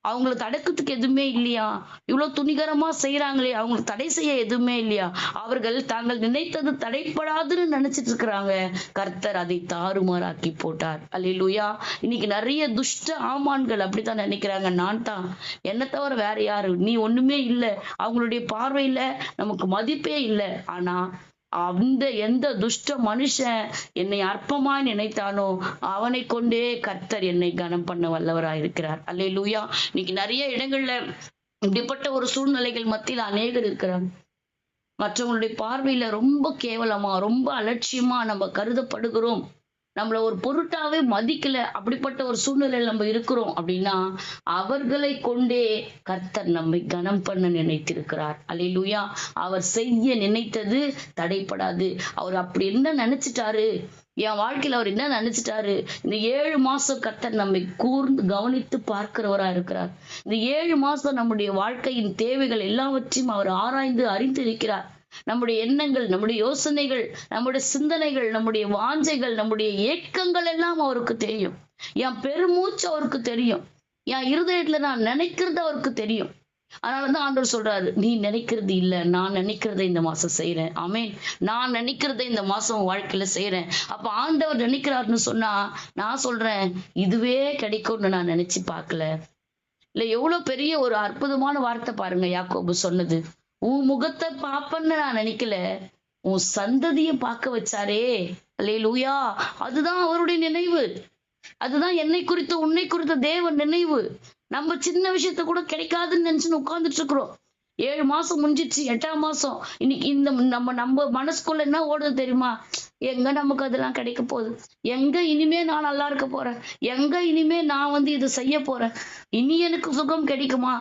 அவங்களை தடுக்கிறதுக்கு எதுவுமே இல்லையா? இவ்வளவு துணிகரமா செய்யறாங்களே, அவங்களுக்கு தடை செய்ய எதுவுமே இல்லையா? அவர்கள் தாங்கள் நினைத்தது தடைப்படாதுன்னு நினைச்சிட்டு இருக்கிறாங்க. கர்த்தர் அதை தாறுமாறாக்கி போட்டார். அல்லேலூயா. இன்னைக்கு நிறைய துஷ்ட ஆமான்கள் அப்படித்தான் நினைக்கிறாங்க. நான் தான், என்ன தவிர வேற யாரு, நீ ஒண்ணுமே இல்லை, அவங்களுடைய பார்வையில நமக்கு மதிப்பே இல்லை. ஆனா அந்த எந்த துஷ்ட மனுஷன் என்னை அற்பமாய் நினைத்தானோ அவனை கொண்டே கர்த்தர் என்னை கனம் பண்ண வல்லவராயிருக்கிறார். அல்லேலூயா. இன்னைக்கு நிறைய இடங்கள்ல இப்படிப்பட்ட ஒரு சூழ்நிலைகள் மத்தியில் அநேகர் இருக்கிறாங்க. மற்றவங்களுடைய பார்வையில ரொம்ப கேவலமா, ரொம்ப அலட்சியமா நம்ம கருதப்படுகிறோம். நம்மள ஒரு பொருட்டாவே மதிக்கல. அப்படிப்பட்ட ஒரு சூழ்நிலையில் நம்ம இருக்கிறோம் அப்படின்னா அவர்களை கொண்டே கர்த்தர் நம்மை கனம் பண்ண நினைத்திருக்கிறார். அல்லேலூயா. அவர் செய்ய நினைத்தது தடைப்படாது. அவர் அப்படி என்ன நினைச்சிட்டாரு, என் வாழ்க்கையில அவர் என்ன நினைச்சிட்டாரு, இந்த 7 மாசம் கர்த்தர் நம்மை கூர்ந்து கவனித்து பார்க்கிறவரா இருக்கிறார். இந்த 7 மாசம் நம்முடைய வாழ்க்கையின் தேவைகள் எல்லாவற்றையும் அவர் ஆராய்ந்து அறிந்து இருக்கிறார். நம்முடைய எண்ணங்கள், நம்முடைய யோசனைகள், நம்முடைய சிந்தனைகள், நம்முடைய வாஞ்சைகள், நம்முடைய ஏக்கங்கள் எல்லாம் அவருக்கு தெரியும். என் பெருமூச்சு அவருக்கு தெரியும். என் இருதயத்துல நான் நினைக்கிறது அவருக்கு தெரியும். அதனாலதான் ஆண்டவர் சொல்றாரு, நீ நினைக்கிறது இல்ல, நான் நினைக்கிறத இந்த மாசம் செய்யறேன். ஆமேன். நான் நினைக்கிறத இந்த மாசம் வாழ்க்கையில செய்யறேன். அப்ப ஆண்டவர் நினைக்கிறாருன்னு சொன்னா நான் சொல்றேன், இதுவே கிடைக்கும்னு நான் நினைச்சு பார்க்கல. இல்ல, எவ்வளவு பெரிய ஒரு அற்புதமான வார்த்தை பாருங்க யாக்கோபு சொன்னது. உன் முகத்தை பாப்பன்னு நான் நினைக்கல, உன் சந்ததியை பார்க்க வச்சாரே. அல்லேலூயா. அதுதான் அவருடைய நினைவு. அதுதான் என்னை குறித்து உன்னை குறித்த தேவ நினைவு. நம்ம சின்ன விஷயத்த கூட கிடைக்காதுன்னு நினைச்சுன்னு உட்கார்ந்துட்டு இருக்கிறோம். 7 மாசம் முடிஞ்சிச்சு, 8ஆம் மாசம். இன்னைக்கு இந்த நம்ம மனசுக்குள்ள என்ன ஓடுது தெரியுமா? எங்க நமக்கு அதெல்லாம் கிடைக்க போகுது, எங்க இனிமே நான் நல்லா இருக்க போறேன், எங்க இனிமே நான் இது செய்ய போறேன், இனி எனக்கு சுகம் கிடைக்குமா,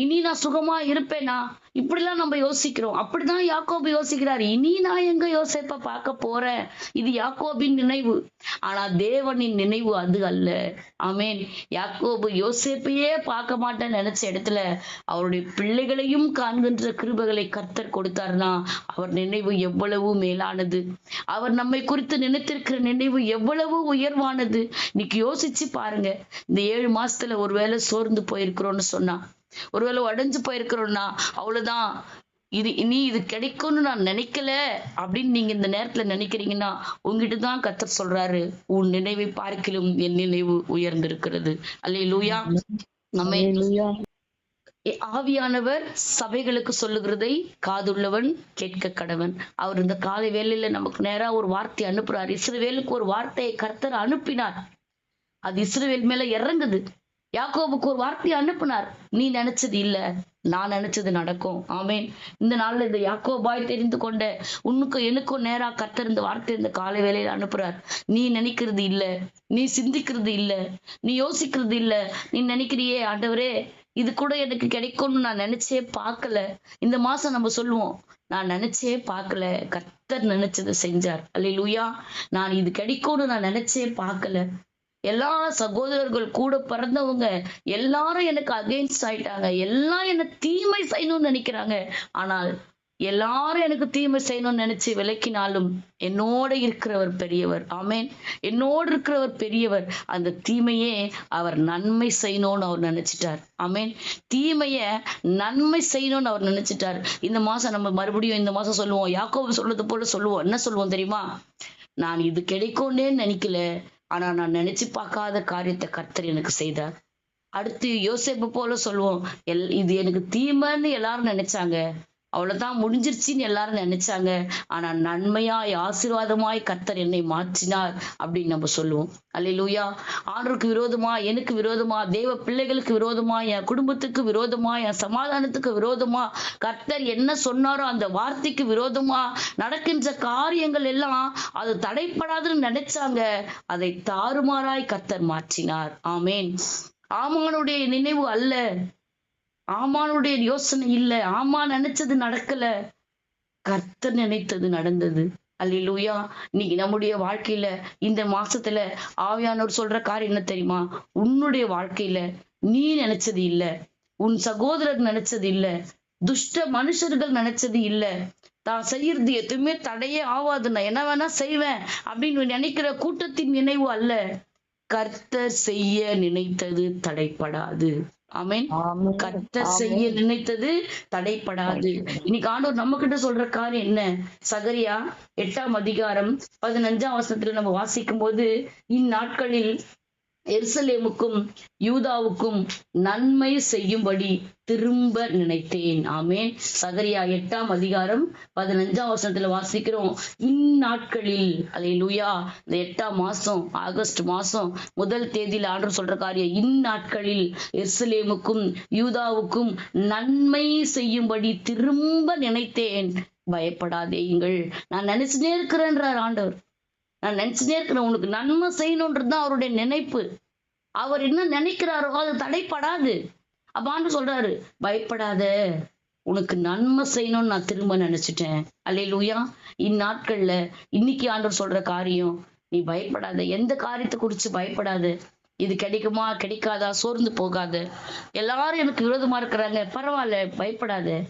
இனி நான் சுகமா இருப்பேனா, இப்படிலாம் நம்ம யோசிக்கிறோம். அப்படிதான் யாக்கோபு யோசிக்கிறார். இனி நான் எங்க யோசேப்ப பார்க்க போறேன். இது யாக்கோபின் நினைவு. ஆனா தேவனின் நினைவு அது அல்ல. ஆமேன். யாக்கோபு யோசேப்பையே பார்க்க மாட்டேன்னு நினைச்ச இடத்துல அவருடைய பிள்ளைகளையும் காண்கின்ற கிருபைகளை கர்த்தர் கொடுத்தார்னா அவர் நினைவு எவ்வளவு மேலானது. அவர் நம்மை குறித்து நினைத்திருக்கிற நினைவு எவ்வளவு உயர்வானது. இன்னைக்கு யோசிச்சு பாருங்க. இந்த 7 மாசத்துல ஒருவேளை சோர்ந்து போயிருக்கிறோம்னு சொன்னா, ஒருவேளை உடைஞ்சு போயிருக்கிறோம்னா, அவ்வளவுதான், இனி இது கிடைக்கும்னு நான் நினைக்கல அப்படின்னு நீங்க இந்த நேரத்துல நினைக்கிறீங்கன்னா உங்ககிட்டதான் கர்த்தர் சொல்றாரு, உன் நினைவை பார்க்கிலும் என் நினைவு உயர்ந்திருக்கிறது. அல்லேலூயா. நம்ம ஆவியானவர் சபைகளுக்கு சொல்லுகிறதை காதுள்ளவன் கேட்க கடவன். அவர் இந்த காலை வேளையில நமக்கு நேரா ஒரு வார்த்தை அனுப்புறார். இஸ்ரவேலுக்கு ஒரு வார்த்தையை கர்த்தர் அனுப்பினார். அது இஸ்ரவேல் மேல இறங்குது. யாக்கோபுக்கு ஒரு வார்த்தையை அனுப்பினார். நீ நினைச்சது இல்ல, நான் நினைச்சது நடக்கும். ஆமேன். இந்த நாள்ல இந்த யாக்கோபாய் தெரிந்து கொண்ட உன்னுக்கும் எனக்கும் நேரா கர்த்தர் இந்த வார்த்தை இந்த காலை வேளையில அனுப்புறார். நீ நினைக்கிறது இல்ல, நீ சிந்திக்கிறது இல்ல, நீ யோசிக்கிறது இல்ல, நீ நினைக்கிறியே ஆண்டவரே இது கூட எனக்கு கிடைக்கும்னு நான் நினைச்சே பார்க்கல. இந்த மாசம் நம்ம சொல்லுவோம், நான் நினைச்சே பார்க்கல, கர்த்தர் நினைச்சதை செஞ்சார். அல்லேலூயா. நான் இது கிடைக்கும்னு நான் நினைச்சே பார்க்கல. எல்லா சகோதரர்கள் கூட பிறந்தவங்க எல்லாரும் எனக்கு அகெயின்ஸ்ட் ஆயிட்டாங்க. எல்லாம் என்ன தீமை செய்யணும்னு நினைக்கிறாங்க. ஆனால் எல்லாரும் எனக்கு தீமை செய்யணும்னு நினைச்சு விலக்கினாலும் என்னோட இருக்கிறவர் பெரியவர். ஆமேன். என்னோடு இருக்கிறவர் பெரியவர். அந்த தீமையே அவர் நன்மை செய்யணும்னு அவர் நினைச்சிட்டார். ஆமேன். தீமைய நன்மை செய்யணும்னு அவர் நினைச்சிட்டார். இந்த மாசம் நம்ம மறுபடியும் இந்த மாசம் சொல்லுவோம், யாக்கோபு சொல்றது போல சொல்லுவோம். என்ன சொல்லுவோம் தெரியுமா? நான் இது கிடைக்கும்னே நினைக்கல, ஆனா நான் நினைச்சு பார்க்காத காரியத்தை கர்த்தர் எனக்கு செய்தார். அடுத்து யோசேப்பு போல சொல்லுவோம், இது எனக்கு தீமைன்னு எல்லாரும் நினைச்சாங்க, அவ்வளவுதான் முடிஞ்சிருச்சின்னு எல்லாரும் நினைச்சாங்க, ஆனா நன்மையாய் ஆசீர்வாதமாய் கர்த்தர் என்னை மாற்றினார் அப்படின்னு நம்ம சொல்லுவோம். அல்லேலூயா. ஆண்டவருக்கு விரோதமா, எனக்கு விரோதமா, தேவ பிள்ளைகளுக்கு விரோதமா, என் குடும்பத்துக்கு விரோதமா, என் சமாதானத்துக்கு விரோதமா கர்த்தர் என்ன சொன்னாரோ அந்த வார்த்தைக்கு விரோதமா நடக்கின்ற காரியங்கள் எல்லாம் அது தடைப்படாதுன்னு நினைச்சாங்க. அதை தாறுமாறாய் கர்த்தர் மாற்றினார். ஆமேன். ஆமானுடைய நினைவு அல்ல, ஆமானுடைய யோசனை இல்ல, ஆமா நினைச்சது நடக்கல, கர்த்தர் நினைத்தது நடந்தது. அல்லேலூயா. இன்னைக்கு நம்முடைய வாழ்க்கையில இந்த மாசத்துல ஆவியானவர் சொல்ற காரியம் என்ன தெரியுமா? உன்னுடைய வாழ்க்கையில நீ நினைச்சது இல்ல, உன் சகோதரர் நினைச்சது இல்ல, துஷ்ட மனுஷர்கள் நினைச்சது இல்ல, தான் செய்யறது எதுவுமே தடையே ஆகாது, நான் என்ன வேணா செய்வேன் அப்படின்னு நினைக்கிற கூட்டத்தின் நினைவு அல்ல. கர்த்தர் செய்ய நினைத்தது தடைப்படாது. ஆமென்.
ஆமென்.
கர்த்தர் செய்ய
ஆமென்.
நினைத்தது தடைப்படாது. இன்னைக்கு ஆண்டவர் நம்ம கிட்ட சொல்ற காரியம் என்ன? சகரியா 8ஆம் அதிகாரம் 15ஆம் வசனத்துல நம்ம வாசிக்கும் போது, இந்நாட்களில் எருசலேமுக்கும் யூதாவுக்கும் நன்மை செய்யும்படி திரும்ப நினைத்தேன். ஆமென். சகரியா 8ஆம் அதிகாரம் 15ஆம் வசனத்துல வாசிக்கிறோம், இந்நாட்களில். அல்லேலூயா. இந்த 8ஆம் மாசம், ஆகஸ்ட் மாசம் 1 தேதியில ஆண்டவர் சொல்ற காரியம், இந்நாட்களில் எருசலேமுக்கும் யூதாவுக்கும் நன்மை செய்யும்படி திரும்ப நினைத்தேன், பயப்படாதேயுங்கள். நான் நினைச்சுட்டே இருக்கிறேன்றார் ஆண்டவர். நான் நினைச்சுட்டே இருக்கிறேன். உனக்கு நன்மை செய்யணும்ன்றதுதான் அவருடைய நினைப்பு. அவர் என்ன நினைக்கிறாரோ அது தடைப்படாது. அப்ப ஆண்டவர் சொல்றாரு, பயப்படாத, உனக்கு நன்மை செய்யணும்னு நான் திரும்ப நினைச்சிட்டேன். அல்லேலூயா. இந்நாட்கள்ல இன்னைக்கு ஆண்டவர் சொல்ற காரியம், நீ பயப்படாத. எந்த காரியத்தை குறிச்சு பயப்படாத. இது கிடைக்குமா கிடைக்காதா சோர்ந்து போகாத. எல்லாரும் எனக்கு விரோதமா இருக்கிறாங்க, பரவாயில்ல, பயப்படாத.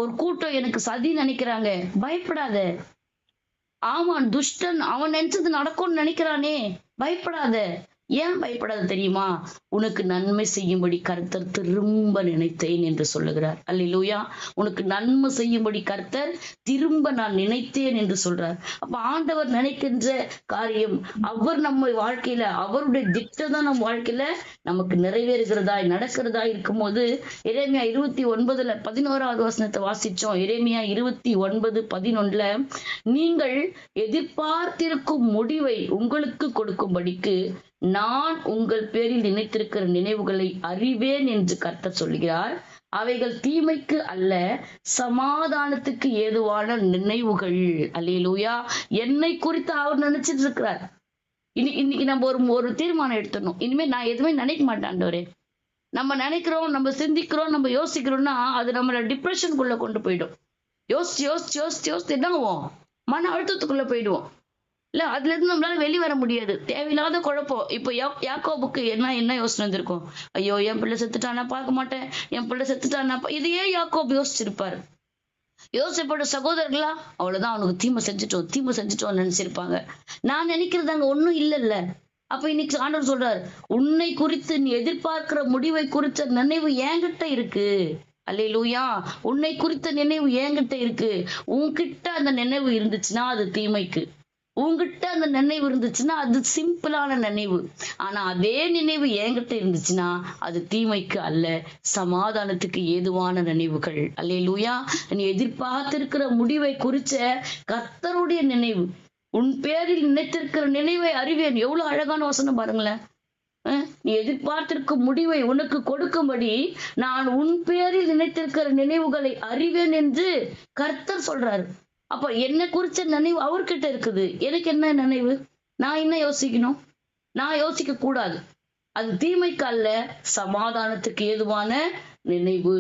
ஒரு கூட்டம் எனக்கு சதி நினைக்கிறாங்க, பயப்படாத. ஆமா, துஷ்டன் அவன் நினைச்சது நடக்கும்னு நினைக்கிறானே, பயப்படாத. ஏன் பயப்படாத தெரியுமா? உனக்கு நன்மை செய்யும்படி கர்த்தர் திரும்ப நினைத்தேன் என்று சொல்லுகிறார். அல்லேலூயா. உனக்கு நன்மை செய்யும்படி கர்த்தர் திரும்ப நான் நினைத்தேன் என்று சொல்றார். அப்ப ஆண்டவர் நினைக்கின்ற காரியம், அவர் நம்ம வாழ்க்கையில, அவருடைய திட்டம் தான் நம்ம வாழ்க்கையில நமக்கு நிறைவேறுகிறதாய் நடக்கிறதா இருக்கும்போது, எரேமியா 29:11 வசனத்தை வாசிச்சோம். எரேமியா 29:11, நீங்கள் எதிர்பார்த்திருக்கும் முடிவை உங்களுக்கு கொடுக்கும்படிக்கு நான் உங்கள் பேரில் நினைத்திருக்கிற நினைவுகளை அறிவேன் என்று கர்த்தர் சொல்கிறார். அவைகள் தீமைக்கு அல்ல, சமாதானத்துக்கு ஏதுவான நினைவுகள். அல்லேலூயா. என்னை குறித்து அவர் நினைச்சிட்டு இருக்கிறார். இன்னைக்கு நம்ம ஒரு தீர்மானம் எடுத்துடணும். இனிமே நான் எதுவுமே நினைக்க மாட்டேன் ஆண்டவரே. நம்ம நினைக்கிறோம், நம்ம சிந்திக்கிறோம், நம்ம யோசிக்கிறோம்னா அது நம்மள டிப்ரெஷனுக்குள்ள கொண்டு போயிடும். யோசிச்சு யோசிச்சு யோசிச்சு யோசிச்சு என்ன ஆகும்? மன அழுத்தத்துக்குள்ள போயிடுவோம். இல்ல, அதுல இருந்து நம்மளால வெளி வர முடியாது. தேவையில்லாத குழப்பம். இப்ப யாக்கோபுக்கு என்ன யோசனை வந்திருக்கும்? ஐயோ, என் பிள்ளை செத்துட்டானா பார்க்க மாட்டேன், என் பிள்ளை செத்துட்டானா. இதையே யாக்கோபு யோசிச்சிருப்பாரு. யோசிப்பட்ட சகோதரர்களா, அவ்வளவுதான், அவனுக்கு தீமை செஞ்சுட்டோம் நினைச்சிருப்பாங்க. நான் நினைக்கிறது அங்க ஒண்ணும் இல்லைல்ல. அப்ப இன்னைக்கு ஆண்டவர் சொல்றாரு, உன்னை குறித்து நீ எதிர்பார்க்கிற முடிவை குறித்த நினைவு என்கிட்ட இருக்கு. அல்லேலூயா. உன்னை குறித்த நினைவு என்கிட்ட இருக்கு. உன்கிட்ட அந்த நினைவு இருந்துச்சுன்னா அது தீமைக்கு. உங்ககிட்ட அந்த நினைவு இருந்துச்சுன்னா அது சிம்பிளான நினைவு. ஆனா அதே நினைவு என்கிட்ட இருந்துச்சுன்னா அது தீமைக்கு அல்ல, சமாதானத்துக்கு ஏதுவான நினைவுகள். அல்லேலூயா. நீ எதிர்பார்த்திருக்கிற முடிவை குறிச்ச கர்த்தருடைய நினைவு, உன் பேரில் நினைத்திருக்கிற நினைவை அறிவேன். எவ்வளவு அழகான வசனம் பாருங்களேன். நீ எதிர்பார்த்திருக்கும் முடிவை உனக்கு கொடுக்கும்படி நான் உன் பேரில் நினைத்திருக்கிற நினைவுகளை அறிவேன் என்று கர்த்தர் சொல்றாரு. அப்ப என்ன குறிச்ச நினைவு அவர்கிட்ட இருக்குது. எனக்கு என்ன நினைவு? நான் என்ன யோசிக்கணும்? நான் யோசிக்க கூடாது. அது தீமைக்கு அல்ல, சமாதானத்துக்கு ஏதுவான நினைவு.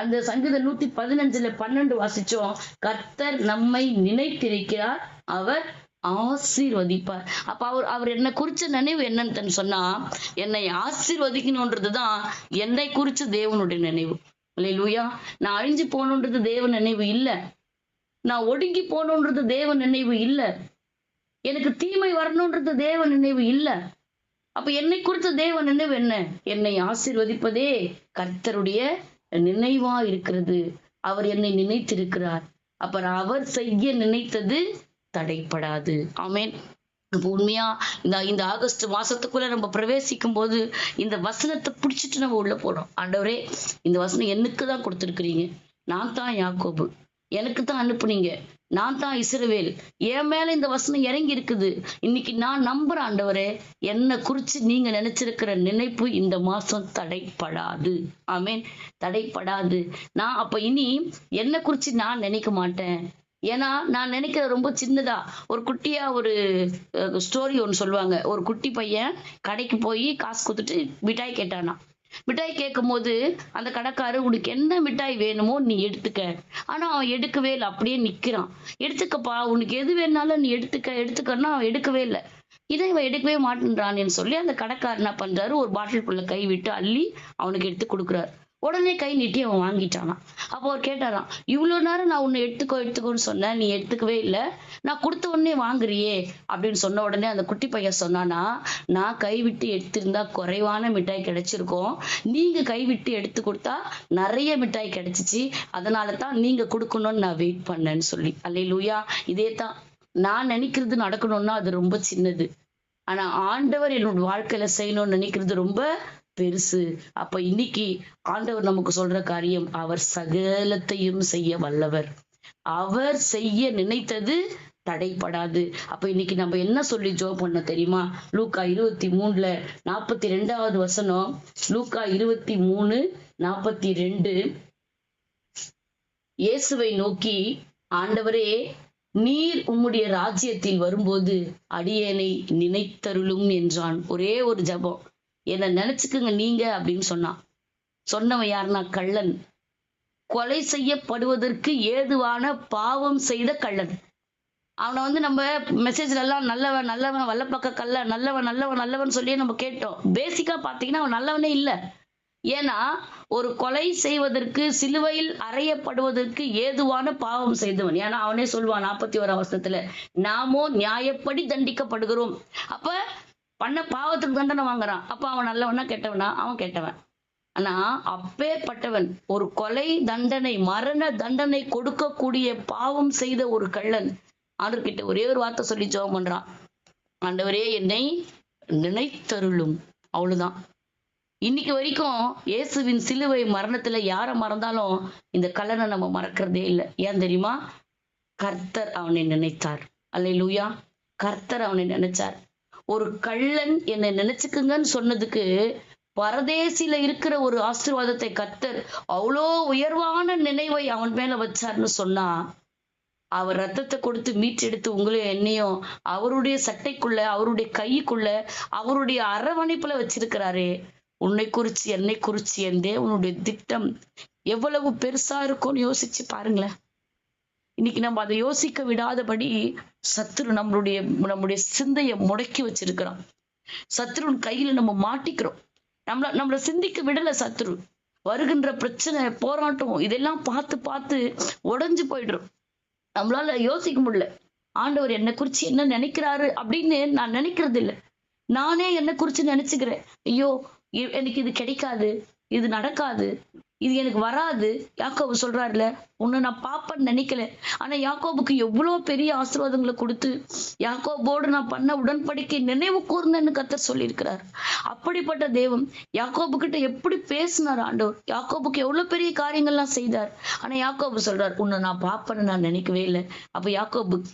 அந்த சங்கீதம் 115:12 வாசிச்சோம். கர்த்தர் நம்மை நினைத்திருக்கிறார், அவர் ஆசீர்வதிப்பார். அப்ப அவர் என்ன குறிச்ச நினைவு என்னன்னு சொன்னா, என்னை ஆசீர்வதிக்கணும்ன்றதுதான் என்னை குறிச்ச தேவனுடைய நினைவு. அல்லேலூயா. நான் அழிஞ்சு போகணுன்றது தேவ நினைவு இல்ல. நான் ஒடுங்கி போகணுன்றது தேவ நினைவு இல்ல. எனக்கு தீமை வரணும்ன்றது தேவ நினைவு இல்ல. அப்ப என்னை குறித்த தேவ நினைவு என்ன? என்னை ஆசீர்வதிப்பதே கர்த்தருடைய நினைவா இருக்கிறது. அவர் என்னை நினைத்திருக்கிறார். அப்புறம் அவர் செய்ய நினைத்தது தடைப்படாது. ஆமென். உண்மையா இந்த ஆகஸ்ட் மாசத்துக்குள்ள நம்ம பிரவேசிக்கும் போது இந்த வசனத்தை பிடிச்சிட்டு நம்ம உள்ள போறோம். ஆண்டவரே, இந்த வசனம் எனக்கு தான் கொடுத்திருக்கிறீங்க. நான் தான் யாக்கோபு, எனக்கு தான் அனுப்புனீங்க. நான் தான் இஸ்ரவேல். என் மேல இந்த வசனம் இறங்கி இருக்குது. இன்னைக்கு நான் நம்புறேன் ஆண்டவரே, என்னை குறிச்சு நீங்க நினைச்சிருக்கிற நினைப்பு இந்த மாசம் தடைப்படாது. ஆமென். தடைப்படாது. நான் அப்ப இனி என்னை குறிச்சு நான் நினைக்க மாட்டேன். ஏன்னா நான் நினைக்கிற ரொம்ப சின்னதா ஒரு குட்டியா ஒரு ஸ்டோரி ஒன்று சொல்லுவாங்க. ஒரு குட்டி பையன் கடைக்கு போய் காசு கொடுத்துட்டு மிட்டாய் கேட்டானா. மிட்டாய் கேட்கும் போது அந்த கடைக்காரர், உனக்கு என்ன மிட்டாய் வேணுமோ நீ எடுத்துக்க. ஆனா அவன் எடுக்கவே இல்லை, அப்படியே நிக்கிறான். எடுத்துக்கப்பா, உனக்கு எது வேணாலும் நீ எடுத்துக்கன்னா அவன் எடுக்கவே இல்லை. இதை இவன் எடுக்கவே மாட்டேன்றான்னு சொல்லி அந்த கடைக்காரர் என்ன பண்றாரு, ஒரு பாட்டிலுக்குள்ள கை விட்டு அள்ளி அவனுக்கு எடுத்து கொடுக்குறாரு. உடனே கை நீட்டி அவன் வாங்கிட்டானாம். அப்போ அவர் கேட்டாராம், இவ்வளவு நேரம் நான் உன்னை எடுத்துக்கோன்னு சொன்னேன், நீ எடுத்துக்கவே இல்லை, நான் கொடுத்த உடனே வாங்குறியே அப்படின்னு சொன்ன உடனே அந்த குட்டி பையன் சொன்னானா, நான் கைவிட்டு எடுத்திருந்தா குறைவான மிட்டாய் கிடைச்சிருக்கும், நீங்க கைவிட்டு எடுத்து கொடுத்தா நிறைய மிட்டாய் கிடைச்சிச்சு, அதனால தான் நீங்க கொடுக்கணும்னு நான் வெயிட் பண்ணேன்னு சொல்லி. அல்லேலூயா. இதே தான் நான் நினைக்கிறது நடக்கணும்னா அது ரொம்ப சின்னது, ஆனா ஆண்டவர் என்னோட வாழ்க்கையில செய்யணும்னு நினைக்கிறது ரொம்ப பெருசு. அப்ப இன்னைக்கு ஆண்டவர் நமக்கு சொல்ற காரியம், அவர் சகலத்தையும் செய்ய வல்லவர், அவர் செய்ய நினைத்தது தடைப்படாது. அப்ப இன்னைக்கு நம்ம என்ன சொல்லி ஜெபம் பண்ண தெரியுமா? லூக்கா 23:42 வசனம். லூக்கா 23:42. இயேசுவை நோக்கி, ஆண்டவரே, நீர் உம்முடைய ராஜ்யத்தில் வரும்போது அடியேனை நினைத்தருளும் என்றான். ஒரே ஒரு ஜெபம், என்ன நினைச்சுக்குங்க நீங்க அப்படின்னு சொன்னான். சொன்னவன் யாருன்னா கள்ளன், கொலை செய்யப்படுவதற்கு ஏதுவான பாவம் செய்த கள்ளன். அவனை நம்ம மெசேஜ்ல எல்லாம் நல்லவன் நல்லவன் வல்லப்பக்க கள்ள நல்லவன் நல்லவன் நல்லவன் சொல்லியே நம்ம கேட்டோம். பேசிக்கா பாத்தீங்கன்னா அவன் நல்லவனே இல்லை. ஏன்னா ஒரு கொலை செய்வதற்கு, சிலுவையில் அறையப்படுவதற்கு ஏதுவான பாவம் செய்தவன். ஏன்னா அவனே சொல்லுவான் 41 வருஷத்துல, நாமோ நியாயப்படி தண்டிக்கப்படுகிறோம். அப்ப பண்ண பாவத்துக்கு தண்டனை வாங்குறான். அப்ப அவன் நல்லவனா கெட்டவனா? அவன் கெட்டவன். ஆனா அப்பேற்பட்டவன், ஒரு கொலை தண்டனை, மரண தண்டனை கொடுக்கக்கூடிய பாவம் செய்த ஒரு கள்ளன் ஆண்டவர்கிட்ட ஒரே ஒரு வார்த்தை சொல்லி ஜெபம் பண்றான், ஆண்டவரே என்னை நினைத்தருளும். அவ்வளவுதான். இன்னைக்கு வரைக்கும் இயேசுவின் சிலுவை மரணத்துல யாரை மறந்தாலும் இந்த கள்ளனை நம்ம மறக்கிறதே இல்லை. ஏன் தெரியுமா? கர்த்தர் அவனை நினைத்தார். அல்லேலூயா. கர்த்தர் அவனை நினைச்சார். ஒரு கள்ளன் என்னை நினைச்சுக்குங்கன்னு சொன்னதுக்கு பரதேசில இருக்கிற ஒரு ஆசீர்வாதத்தை கர்த்தர் அவ்வளோ உயர்வான நினைவை அவன் மேல வச்சார்னு சொன்னா, அவர் ரத்தத்தை கொடுத்து மீட்டெடுத்து உங்களையும் என்னையும் அவருடைய சட்டைக்குள்ள, அவருடைய கைக்குள்ள, அவருடைய அரவணைப்புல வச்சிருக்கிறாரே. உன்னை குறிச்சு என்னை குறிச்சு என் தேவனுடைய திட்டம் எவ்வளவு பெருசா இருக்கும்னு யோசிச்சு பாருங்களேன். இன்னைக்கு நம்ம அதை யோசிக்க விடாதபடி சத்துரு நம்மளுடைய சிந்தையை முடக்கி வச்சிருக்கிறான். சத்துருவின் கையில நம்ம மாட்டிக்கிறோம். நம்மள சிந்திக்க விடல சத்துரு. வருகின்ற பிரச்சனை, போராட்டம் இதெல்லாம் பார்த்து பார்த்து உடைஞ்சு போயிடுறோம். நம்மளால யோசிக்க முடியல. ஆண்டவர் என்னை குறிச்சு என்ன நினைக்கிறாரு அப்படின்னு நான் நினைக்கிறது இல்லை. நானே என்னை குறிச்சு நினைச்சுக்கிறேன். ஐயோ, எனக்கு இது கிடைக்காது, இது நடக்காது, இது எனக்கு வராது. யாக்கோபு சொல்றாருல, உன்னை நான் பாப்பன்னு நினைக்கல. ஆனா யாக்கோபுக்கு எவ்வளவு பெரிய ஆசீர்வாதங்களை கொடுத்து யாக்கோபோடு நான் பண்ண உடன்படிக்கை நினைவு கூர்ந்தேன்னு கர்த்தர் சொல்லியிருக்கிறார். அப்படிப்பட்ட தேவன் யாக்கோபு கிட்ட எப்படி பேசினார் ஆண்டவர். யாக்கோபுக்கு எவ்வளவு பெரிய காரியங்கள்லாம் செய்தார். ஆனா யாக்கோபு சொல்றார், உன்னை நான் பாப்பன்னு நான் நினைக்கவே இல்லை. அப்ப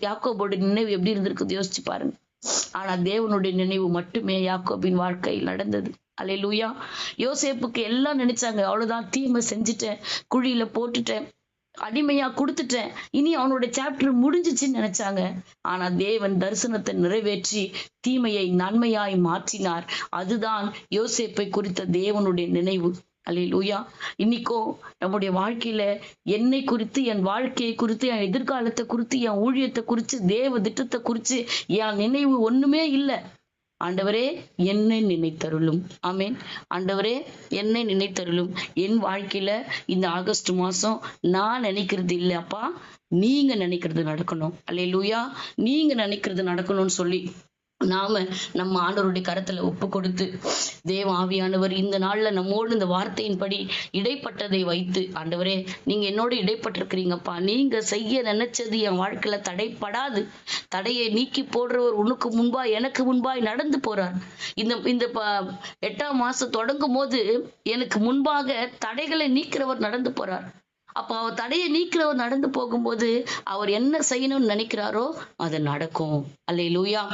யாக்கோபோட நினைவு எப்படி இருந்திருக்குது யோசிச்சு பாருங்க. ஆனா தேவனுடைய நினைவு மட்டுமே யாக்கோபின் வாழ்க்கையில் நடந்தது. அல்லேலூயா. யோசேப்புக்கு எல்லாம் நினைச்சாங்க, அவ்வளவுதான், தீமை செஞ்சுட்டேன், குழியில போட்டுட்டேன், அடிமையா கொடுத்துட்டேன், இனி அவனுடைய சாப்டர் முடிஞ்சிச்சுன்னு நினைச்சாங்க. ஆனா தேவன் தரிசனத்தை நிறைவேற்றி தீமையை நன்மையாய் மாற்றினார். அதுதான் யோசேப்பை குறித்த தேவனுடைய நினைவு. அல்லேலூயா. இன்னைக்கோ நம்முடைய வாழ்க்கையில என்னை குறித்து, என் வாழ்க்கையை குறித்து, என் எதிர்காலத்தை குறித்து, என் ஊழியத்தை குறித்து, தேவ திட்டத்தை குறித்து என் நினைவு ஒண்ணுமே இல்லை. ஆண்டவரே என்னை நினைத்தருளும். ஆமேன். ஆண்டவரே என்னை நினைத்தருளும். என் வாழ்க்கையில இந்த ஆகஸ்ட் மாசம் நான் நினைக்கிறது இல்லப்பா, நீங்க நினைக்கிறது நடக்கணும். அல்லேலூயா. நீங்க நினைக்கிறது நடக்கணும்னு சொல்லி நாம நம்ம ஆண்டவருடைய கரத்துல ஒப்பு கொடுத்து, தேவ ஆவியானவர் இந்த நாள்ல நம்மோடு இந்த வார்த்தையின்படி இடைப்பட்டதை வைத்து, ஆண்டவரே நீங்க என்னோட இடைப்பட்டிருக்கிறீங்கப்பா, நீங்க செய்ய நினைச்சது என் வாழ்க்கையில தடைப்படாது. தடையை நீக்கி போடுறவர் உனக்கு முன்பாய் எனக்கு முன்பாய் நடந்து போறார். இந்த 8ஆம் மாசம் தொடங்கும் போது எனக்கு முன்பாக தடைகளை நீக்கிறவர் நடந்து போறார். அப்ப அவர் தடையை நீக்கிறவர் நடந்து போகும்போது அவர் என்ன செய்யணும்னு நினைக்கிறாரோ அது நடக்கும். அல்லேலூயா.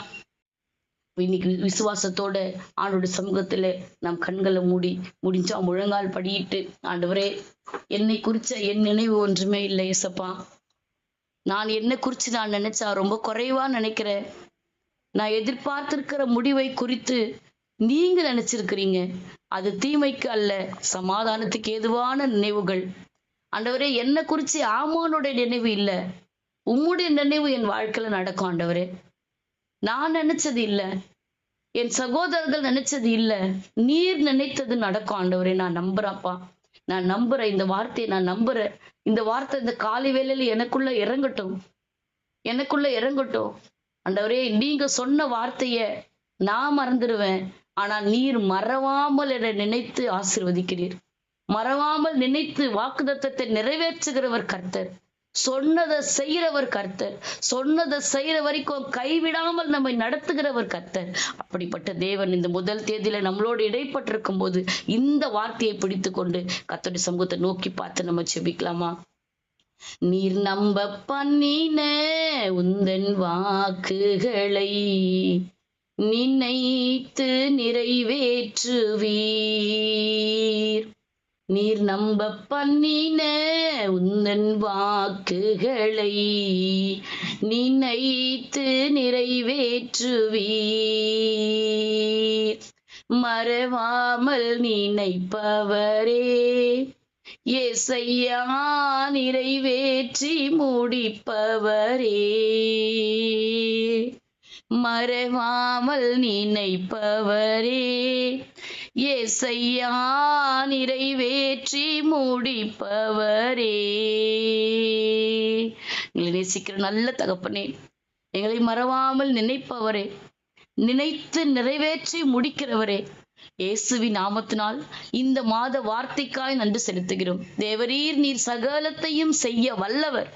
இன்னைக்கு விசுவாசத்தோட ஆண்டோடைய சமூகத்துல நம் கண்களை முடிஞ்சா முழங்கால் படியிட்டு, ஆண்டவரே என்னை குறிச்ச என் நினைவு ஒன்றுமே இல்லை ஏசப்பா, நான் என்ன குறிச்சு நான் நினைச்சா ரொம்ப குறைவா நினைக்கிறேன், நான் எதிர்பார்த்திருக்கிற முடிவை குறித்து நீங்க நினைச்சிருக்கிறீங்க, அது தீமைக்கு அல்ல சமாதானத்துக்கு ஏதுவான நினைவுகள். ஆண்டவரே என்னை குறிச்சு ஆமோனுடைய நினைவு இல்லை, உம்முடைய நினைவு என் வாழ்க்கையில நடக்கும். ஆண்டவரே நான் நினைச்சது இல்ல, என் சகோதரர்கள் நினைச்சது இல்ல, நீர் நினைத்தது நடக்கும். ஆண்டவரே நான் நம்புறப்பா, நான் நம்புறேன், இந்த வார்த்தையை நான் நம்புறேன். இந்த வார்த்தை இந்த காலை வேளையில எனக்குள்ள இறங்கட்டும், எனக்குள்ள இறங்கட்டும். ஆண்டவரே, நீங்க சொன்ன வார்த்தைய நான் மறந்துடுவேன், ஆனா நீர் மறவாமல் என நினைத்து ஆசீர்வதிக்கிறீர். மறவாமல் நினைத்து வாக்குத்தத்தத்தை நிறைவேற்றுகிறவர் கர்த்தர். சொன்னதை செய்கிறவர் கர்த்தர். சொன்னதை செய்யற வரைக்கும் கைவிடாமல் நம்மை நடத்துகிறவர் கர்த்தர். அப்படிப்பட்ட தேவன் இந்த முதல் தேதியில நம்மளோடு இடைப்பட்டிருக்கும் போது இந்த வார்த்தையை பிடித்து கொண்டு கர்த்தருடைய சமூகத்தை நோக்கி பார்த்து நம்ம செபிக்கலாமா? நீர் நம்ப பண்ணின உந்தன் வாக்குகளை நினைத்து நிறைவேற்றுவீர். நீர் நம்ப பண்ணின உந்தன் வாக்குகளை நினைத்து நிறைவேற்றுவீர். மறவாமல் நினைப்பவரே ஏசையா, நிறைவேற்றி முடிப்பவரே. மறவாமல் நினைப்பவரே ஏசையா, நிறைவேற்றி முடிப்பவரே. எங்களை நேசிக்கிற நல்ல தகப்பனே, எங்களை மறவாமல் நினைப்பவரே, நினைத்து நிறைவேற்றி முடிக்கிறவரே, இயேசுவின் நாமத்தினால் இந்த மாத வார்த்தைக்காய் நன்றி செலுத்துகிறோம். தேவரீர், நீர் சகலத்தையும் செய்ய வல்லவர்.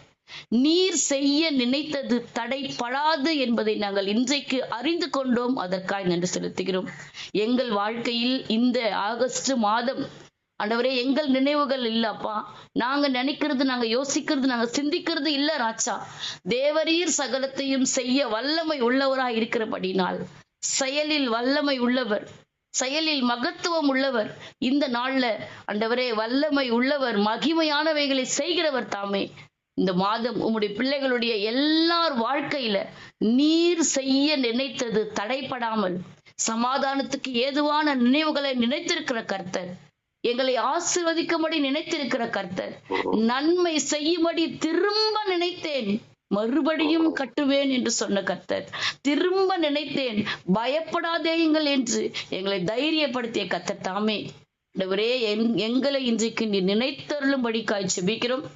நீர் செய்ய நினைத்தது தடைப்படாது என்பதை நாங்கள் இன்றைக்கு அறிந்து கொண்டோம். அதற்காக நன்றி செலுத்துகிறோம். எங்கள் வாழ்க்கையில் இந்த ஆகஸ்ட் மாதம் ஆண்டவரே, எங்கள் நினைவுகள் இல்லப்பா. நாங்க நினைக்கிறது, நாங்க யோசிக்கிறது, நாங்க சிந்திக்கிறது இல்ல ராஜா. தேவரீர் சகலத்தையும் செய்ய வல்லமை உள்ளவராய் இருக்கிறபடினால், செயலில் வல்லமை உள்ளவர், செயலில் மகத்துவம் உள்ளவர். இந்த நாள்ல ஆண்டவரே வல்லமை உள்ளவர், மகிமையானவைகளை செய்கிறவர் தாமே. இந்த மாதம் உம்முடைய பிள்ளைகளுடைய எல்லார் வாழ்க்கையில நீர் செய்ய நினைத்தது தடைப்படாமல் சமாதானத்துக்கு ஏதுவான நினைவுகளை நினைத்திருக்கிற கர்த்தர், எங்களை ஆசீர்வதிக்கும்படி நினைத்திருக்கிற கர்த்தர், நன்மை செய்யும்படி திரும்ப நினைத்தேன் மறுபடியும் கட்டுவேன் என்று சொன்ன கர்த்தர், திரும்ப நினைத்தேன் பயப்படாதேயுங்கள் என்று எங்களை தைரியப்படுத்திய கர்த்தர் தாமே. ஆண்டவரே, எங்களை இன்றைக்கு நீர் நினைத்தருளும்படிக்காய் ஜெபிக்கிறோம்.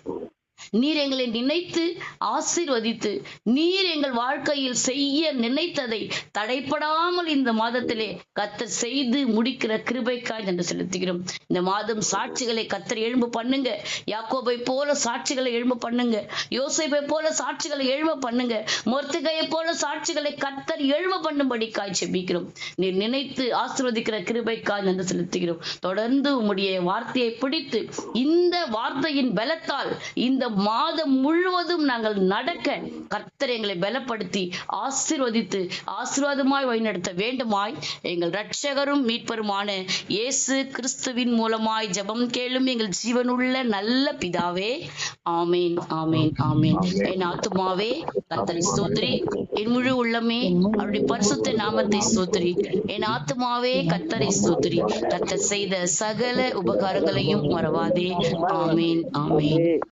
நீர் எங்களை நினைத்து ஆசீர்வதித்து நீர் எங்கள் வாழ்க்கையில் செய்ய நினைத்ததை தடைப்படாமல் இந்த மாதத்திலே கர்த்தர் செய்து முடிக்கிற கிருபைக்காய் நன்றி செலுத்துகிறோம். இந்த மாதம் சாட்சிகளை கர்த்தர் எழும்ப பண்ணுங்க. யாக்கோபை போல சாட்சிகளை எழும்ப பண்ணுங்க. யோசேப்பை போல சாட்சிகளை எழும்ப பண்ணுங்க. மொர்தெகாயை போல சாட்சிகளை கர்த்தர் எழும்ப பண்ணும்படிக்காய் ஜெபிக்கிறோம். நீர் நினைத்து ஆசீர்வதிக்கிற கிருபைக்காய் நன்றி செலுத்துகிறோம். தொடர்ந்து உம்முடைய வார்த்தையை பிடித்து இந்த வார்த்தையின் பலத்தால் இந்த மாதம் முழுவதும் நாங்கள் நடக்க கர்த்தர் எங்களை பலப்படுத்தி ஆசீர்வதித்து ஆசீர்வாதமாய் வழிநடத்த வேண்டுமாய் எங்கள் இரட்சகரும் மீட்பருமான இயேசு கிறிஸ்துவின் மூலமாய் ஜெபம் கேளும் எங்கள் ஜீவனுள்ள நல்ல பிதாவே. ஆமேன், ஆமேன், ஆமேன். என் ஆத்துமாவே கர்த்தரை ஸ்தோத்திரி, என் முழு உள்ளமே அவருடைய பரிசுத்த நாமத்தை ஸ்தோத்திரி. என் ஆத்துமாவே கர்த்தரை ஸ்தோத்திரி, கர்த்தர் செய்த சகல உபகாரங்களையும் மறவாதே. ஆமேன், ஆமேன்.